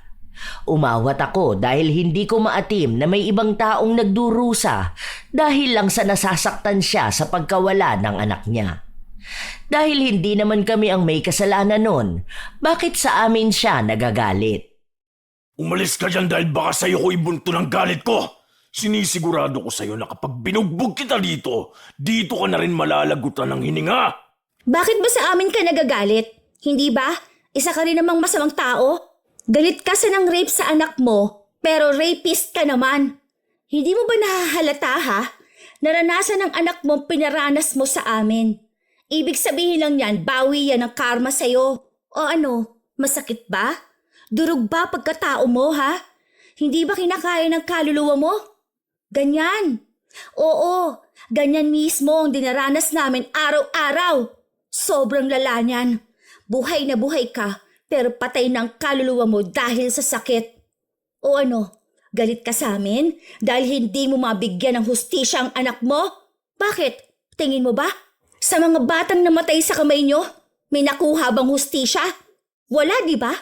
Umawat ako dahil hindi ko maatim na may ibang taong nagdurusa dahil lang sa nasasaktan siya sa pagkawala ng anak niya. Dahil hindi naman kami ang may kasalanan nun, bakit sa amin siya nagagalit? Umalis ka dyan dahil baka sa'yo ko ibunto ng galit ko. Sinisigurado ko sa'yo na kapag binugbog kita dito ka na rin malalagutan ng hininga. Bakit ba sa amin ka nagagalit? Hindi ba? Isa ka rin namang masamang tao? Galit ka sa nang rape sa anak mo, pero rapist ka naman. Hindi mo ba nahahalata ha? Naranasan ng anak mo pinaranas mo sa amin. Ibig sabihin lang yan, bawi yan ng karma sa'yo. O ano, masakit ba? Durog ba pagkatao mo ha? Hindi ba kinakaya ng kaluluwa mo? Ganyan. Oo, ganyan mismo ang dinaranas namin araw-araw. Sobrang lala niyan. Buhay na buhay ka, pero patay ng kaluluwa mo dahil sa sakit. O ano, galit ka sa amin dahil hindi mo mabigyan ng hustisya ang anak mo? Bakit? Tingin mo ba? Sa mga batang namatay sa kamay nyo, may nakuha bang hustisya? Wala, di ba?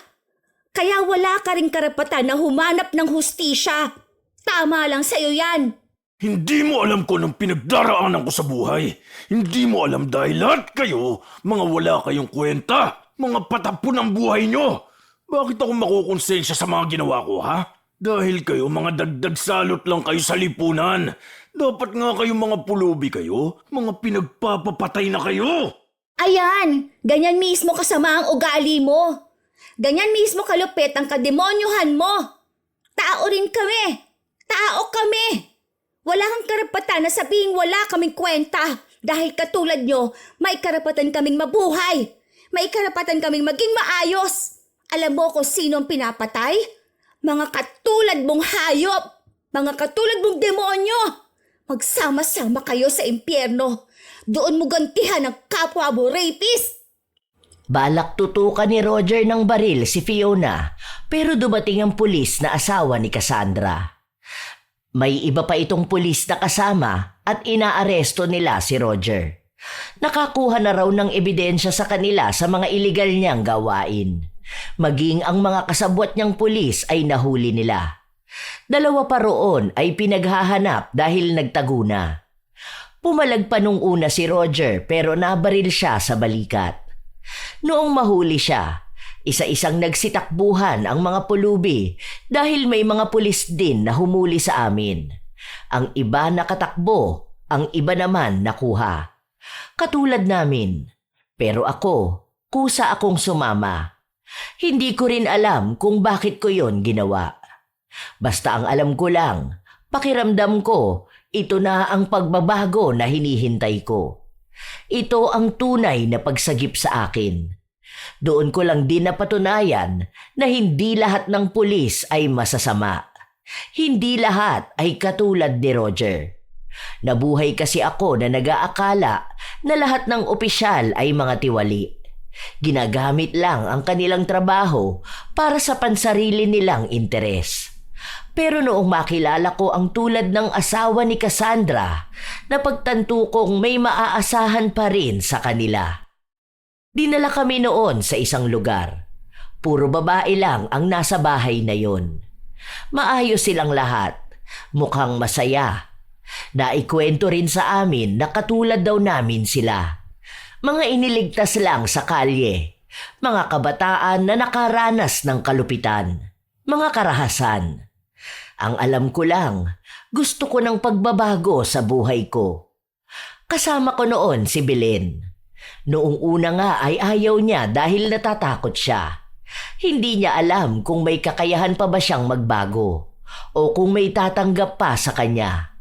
Kaya wala ka ring karapatan na humanap ng hustisya. Tama lang sa'yo yan. Hindi mo alam ko anong pinagdaraanan ko sa buhay. Hindi mo alam dahil lahat kayo, mga wala kayong kwenta. Mga patapon ang buhay nyo. Bakit ako makukonsensya sa mga ginawa ko, ha? Dahil kayo mga dagdag salot lang kayo sa lipunan. Dapat nga kayong mga pulubi kayo. Mga pinagpapapatay na kayo. Ayan, ganyan mismo kasama ang ugali mo. Ganyan mismo kalupit ang kademonyuhan mo. Tao rin kami. Tao kami. Wala kang karapatan na sabihing wala kaming kwenta. Dahil katulad nyo, may karapatan kaming mabuhay. May karapatan kaming maging maayos. Alam mo kung sino ang pinapatay? Mga katulad mong hayop. Mga katulad mong demonyo. Magsama-sama kayo sa impyerno. Doon mo gantihan ang kapwa mo rapist. Balak tutukan ni Roger ng baril si Fiona, pero dumating ang pulis na asawa ni Cassandra. May iba pa itong pulis na kasama at inaaresto nila si Roger. Nakakuha na raw ng ebidensya sa kanila sa mga iligal niyang gawain. Maging ang mga kasabwat niyang pulis ay nahuli nila. 2 pa roon ay pinaghahanap dahil nagtago na. Pumalag pa nung una si Roger pero nabaril siya sa balikat. Noong mahuli siya, isa-isang nagsitakbuhan ang mga pulubi dahil may mga pulis din na humuli sa amin. Ang iba nakatakbo, ang iba naman nakuha. Katulad namin. Pero ako, kusa akong sumama. Hindi ko rin alam kung bakit ko yon ginawa. Basta ang alam ko lang, pakiramdam ko, ito na ang pagbabago na hinihintay ko. Ito ang tunay na pagsagip sa akin. Doon ko lang din napatunayan na hindi lahat ng pulis ay masasama. Hindi lahat ay katulad ni Roger. Nabuhay kasi ako na nag-aakala na lahat ng opisyal ay mga tiwali. Ginagamit lang ang kanilang trabaho para sa pansarili nilang interes. Pero noong makilala ko ang tulad ng asawa ni Cassandra, napagtanto kong may maaasahan pa rin sa kanila. Dinala kami noon sa isang lugar. Puro babae lang ang nasa bahay na yon. Maayos silang lahat. Mukhang masaya. Naikwento rin sa amin na katulad daw namin sila. Mga iniligtas lang sa kalye. Mga kabataan na nakaranas ng kalupitan. Mga karahasan. Ang alam ko lang, gusto ko ng pagbabago sa buhay ko. Kasama ko noon si Belen. Noong una nga ay ayaw niya dahil natatakot siya. Hindi niya alam kung may kakayahan pa ba siyang magbago o kung may tatanggap pa sa kanya.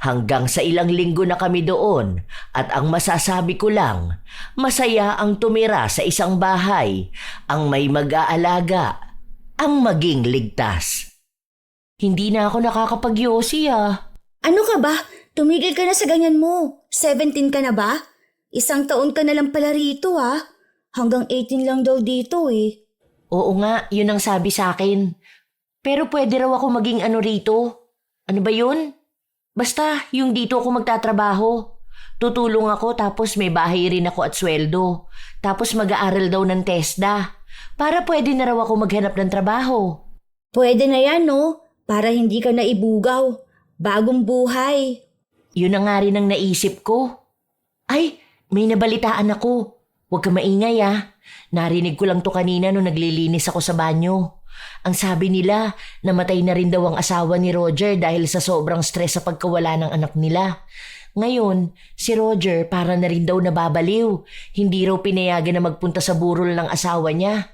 Hanggang sa ilang linggo na kami doon at ang masasabi ko lang, masaya ang tumira sa isang bahay, ang may mag-aalaga, ang maging ligtas. Hindi na ako nakakapagyosi ah. Ano ka ba? Tumigil ka na sa ganyan mo. 17 ka na ba? Isang taon ka na lang pala rito Hanggang 18 lang daw dito eh. Oo nga, yun ang sabi sa akin. Pero pwede raw ako maging ano rito. Ano ba yun? Basta, yung dito ako magtatrabaho. Tutulong ako tapos may bahay rin ako at sweldo. Tapos mag-aaral daw ng TESDA. Para pwede na raw ako maghanap ng trabaho. Pwede na yan no? Para hindi ka naibugaw. Bagong buhay. Yun na nga rin ang naisip ko. Ay, may nabalitaan ako. Huwag ka maingay Narinig ko lang to kanina nung naglilinis ako sa banyo. Ang sabi nila, namatay na rin daw ang asawa ni Roger dahil sa sobrang stress sa pagkawala ng anak nila. Ngayon, si Roger para na rin daw nababaliw. Hindi raw pinayagan na magpunta sa burol ng asawa niya.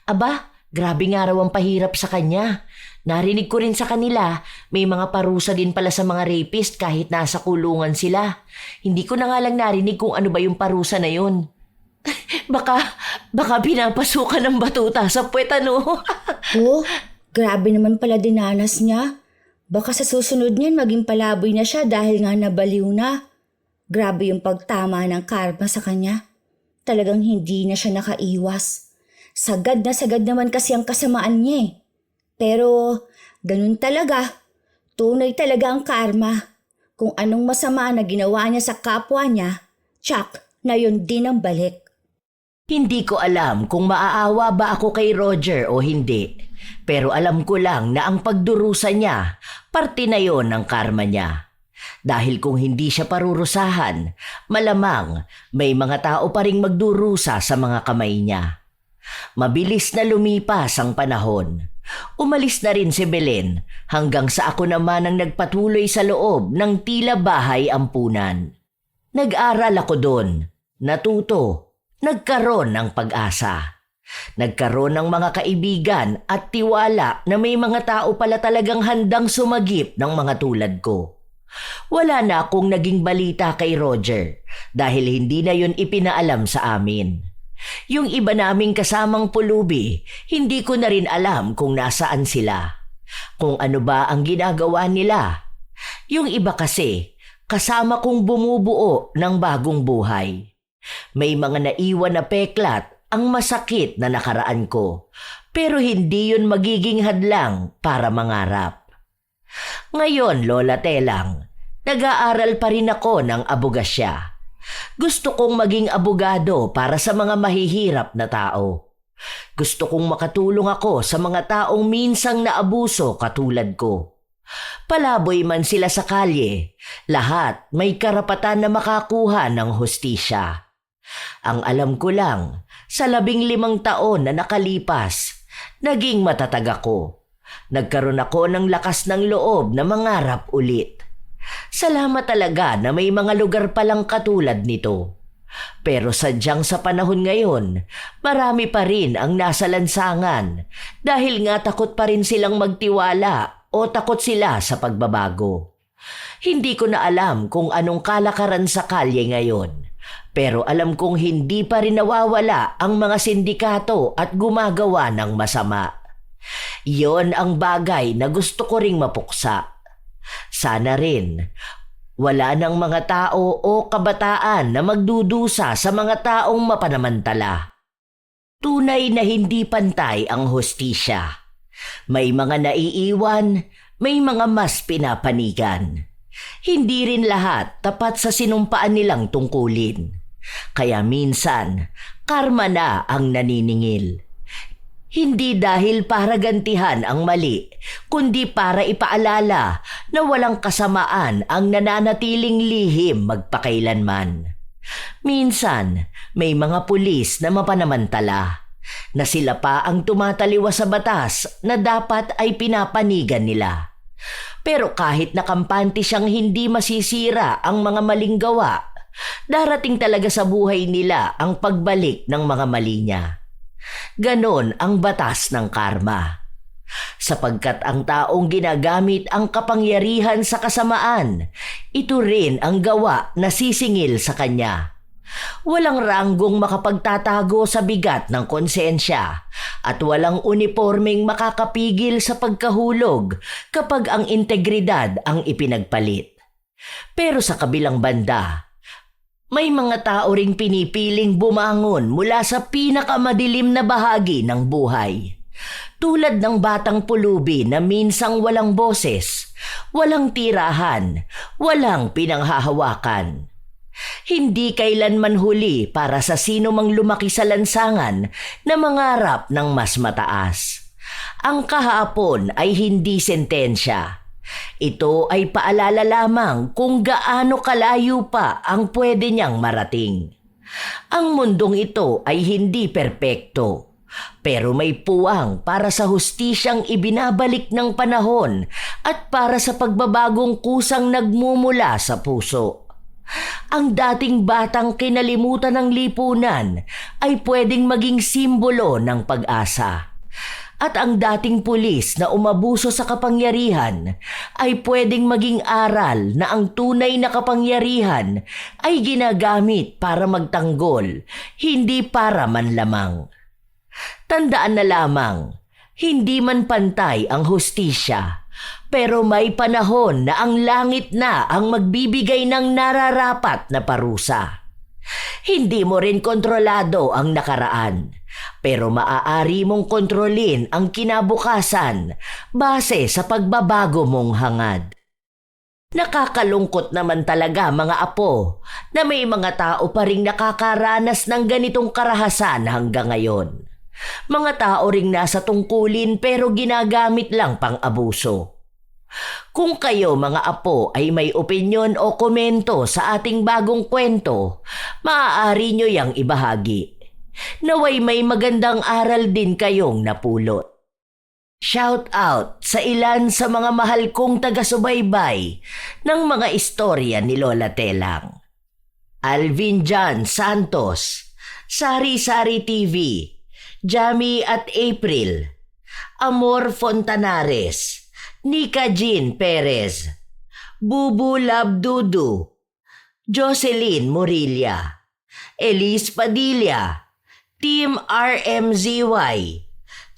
Aba, grabe nga raw ang pahirap sa kanya. Narinig ko rin sa kanila, may mga parusa din pala sa mga rapist kahit nasa kulungan sila. Hindi ko na nga lang narinig kung ano ba yung parusa na yun. Baka pinapasukan ng batuta sa puwet Oh, grabe naman pala dinanas niya. Baka sa susunod niyan maging palaboy na siya dahil nga nabaliw na. Grabe yung pagtama ng karma sa kanya. Talagang hindi na siya nakaiwas. Sagad na sagad naman kasi ang kasamaan niya Pero ganun talaga. Tunay talaga ang karma. Kung anong masama na ginawa niya sa kapwa niya, tsak na yun din ang balik. Hindi ko alam kung maaawa ba ako kay Roger o hindi. Pero alam ko lang na ang pagdurusa niya, parte na yon ng karma niya. Dahil kung hindi siya parurusahan, malamang may mga tao pa ring magdurusa sa mga kamay niya. Mabilis na lumipas ang panahon. Umalis na rin si Belen hanggang sa ako naman ang nagpatuloy sa loob ng tila bahay ampunan. Nag-aral ako doon, natuto, nagkaroon ng pag-asa. Nagkaroon ng mga kaibigan at tiwala na may mga tao pala talagang handang sumagip ng mga tulad ko. Wala na akong naging balita kay Roger dahil hindi na yun ipinaalam sa amin. Yung iba naming kasamang pulubi, hindi ko na rin alam kung nasaan sila. Kung ano ba ang ginagawa nila. Yung iba kasi, kasama kong bumubuo ng bagong buhay. May mga naiwan na peklat ang masakit na nakaraan ko, pero hindi yun magiging hadlang para mangarap. Ngayon, Lola Telang, nag-aaral pa rin ako ng abogasya. Gusto kong maging abogado para sa mga mahihirap na tao. Gusto kong makatulong ako sa mga taong minsang naabuso katulad ko. Palaboy man sila sa kalye, lahat may karapatan na makakuha ng hustisya. Ang alam ko lang, sa 15 taon na nakalipas, naging matatag ako. Nagkaroon ako ng lakas ng loob na mangarap ulit. Salamat talaga na may mga lugar palang katulad nito. Pero sadyang sa panahon ngayon, marami pa rin ang nasa lansangan dahil nga takot pa rin silang magtiwala o takot sila sa pagbabago. Hindi ko na alam kung anong kalakaran sa kalye ngayon. Pero alam kong hindi pa rin nawawala ang mga sindikato at gumagawa ng masama. Yon ang bagay na gusto ko ring mapuksa. Sana rin, wala ng mga tao o kabataan na magdudusa sa mga taong mapanamantala. Tunay na hindi pantay ang hustisya. May mga naiiwan, may mga mas pinapanigan. Hindi rin lahat tapat sa sinumpaan nilang tungkulin. Kaya minsan, karma na ang naniningil. Hindi dahil para gantihan ang mali, kundi para ipaalala na walang kasamaan ang nananatiling lihim magpakailanman. Minsan, may mga pulis na mapanamantala, na sila pa ang tumataliwas sa batas na dapat ay pinapanigan nila. Pero kahit nakampante siyang hindi masisira ang mga maling gawa, darating talaga sa buhay nila ang pagbalik ng mga mali niya. Ganon ang batas ng karma. Sapagkat ang taong ginagamit ang kapangyarihan sa kasamaan, ito rin ang gawa na sisingil sa kanya. Walang ranggong makapagtatago sa bigat ng konsensya at walang unipormeng makakapigil sa pagkahulog kapag ang integridad ang ipinagpalit. Pero sa kabilang banda, May mga tao ring pinipiling bumangon mula sa pinakamadilim na bahagi ng buhay. Tulad ng batang pulubi na minsang walang boses, walang tirahan, walang pinanghahawakan. Hindi kailanman huli para sa sino mang lumaki sa lansangan na mangarap ng mas mataas. Ang kahapon ay hindi sentensya. Ito ay paalala lamang kung gaano kalayo pa ang pwede niyang marating. Ang mundong ito ay hindi perpekto, pero may puwang para sa hustisyang ibinabalik ng panahon at para sa pagbabagong kusang nagmumula sa puso. Ang dating batang kinalimutan ng lipunan ay pwedeng maging simbolo ng pag-asa. At ang dating pulis na umabuso sa kapangyarihan ay pwedeng maging aral na ang tunay na kapangyarihan ay ginagamit para magtanggol, hindi para manlamang. Tandaan na lamang, hindi man pantay ang hustisya, pero may panahon na ang langit na ang magbibigay ng nararapat na parusa. Hindi mo rin kontrolado ang nakaraan, pero maaari mong kontrolin ang kinabukasan base sa pagbabago mong hangad. Nakakalungkot naman talaga mga apo na may mga tao pa ring nakakaranas ng ganitong karahasan hanggang ngayon. Mga tao ring nasa tungkulin pero ginagamit lang pang abuso. Kung kayo mga apo ay may opinyon o komento sa ating bagong kwento, maaari nyo yang ibahagi. Naway may magandang aral din kayong napulot. Shout out sa ilan sa mga mahal kong taga-subaybay ng mga istorya ni Lola Telang. Alvin John Santos, Sari Sari TV, Jamie at April, Amor Fontanares, Nika Jean Perez, Bubu Labdudu, Jocelyn Morilla, Elise Padilla, Team RMZY,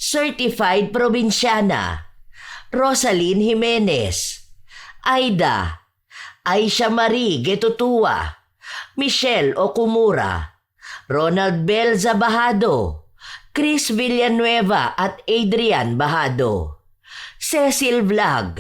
Certified Provinciana, Rosalyn Jimenez, Aida, Aisha Marie Getutua, Michelle Okumura, Ronald Bel Zabahado, Chris Villanueva at Adrian Bahado, Cecil Vlog.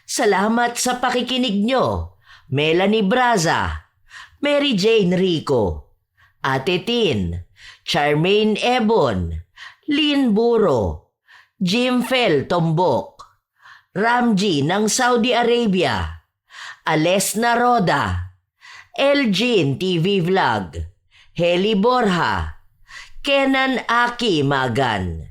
Salamat sa pakikinig nyo. Melanie Braza, Mary Jane Rico, Ate Tin, Charmaine Ebon, Lynn Buro, Jim Fel Tombok, Ramji ng Saudi Arabia, Alesna Roda, Elgin TV Vlog, Heli Borja, Kenan Aki Magan,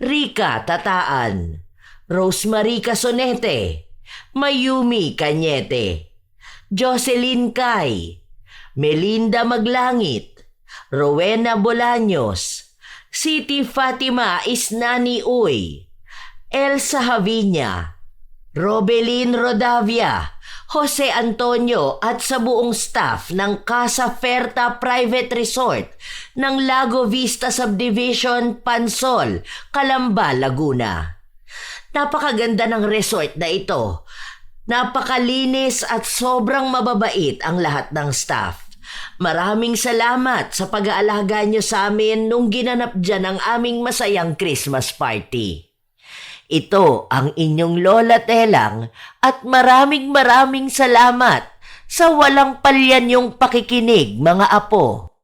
Rika Tataan, Rosemary Casonete, Mayumi Cañete, Jocelyn Kai, Melinda Maglangit, Rowena Bolaños, Siti Fatima Isnani Uy, Elsa Haviña, Robelin Rodavia, Jose Antonio at sa buong staff ng Casa Ferta Private Resort ng Lago Vista Subdivision, Pansol, Calamba, Laguna. Napakaganda ng resort na ito. Napakalinis at sobrang mababait ang lahat ng staff. Maraming salamat sa pag-aalaga nyo sa amin nung ginanap dyan ang aming masayang Christmas party. Ito ang inyong Lola Telang at maraming salamat sa walang palyanyong pakikinig mga apo.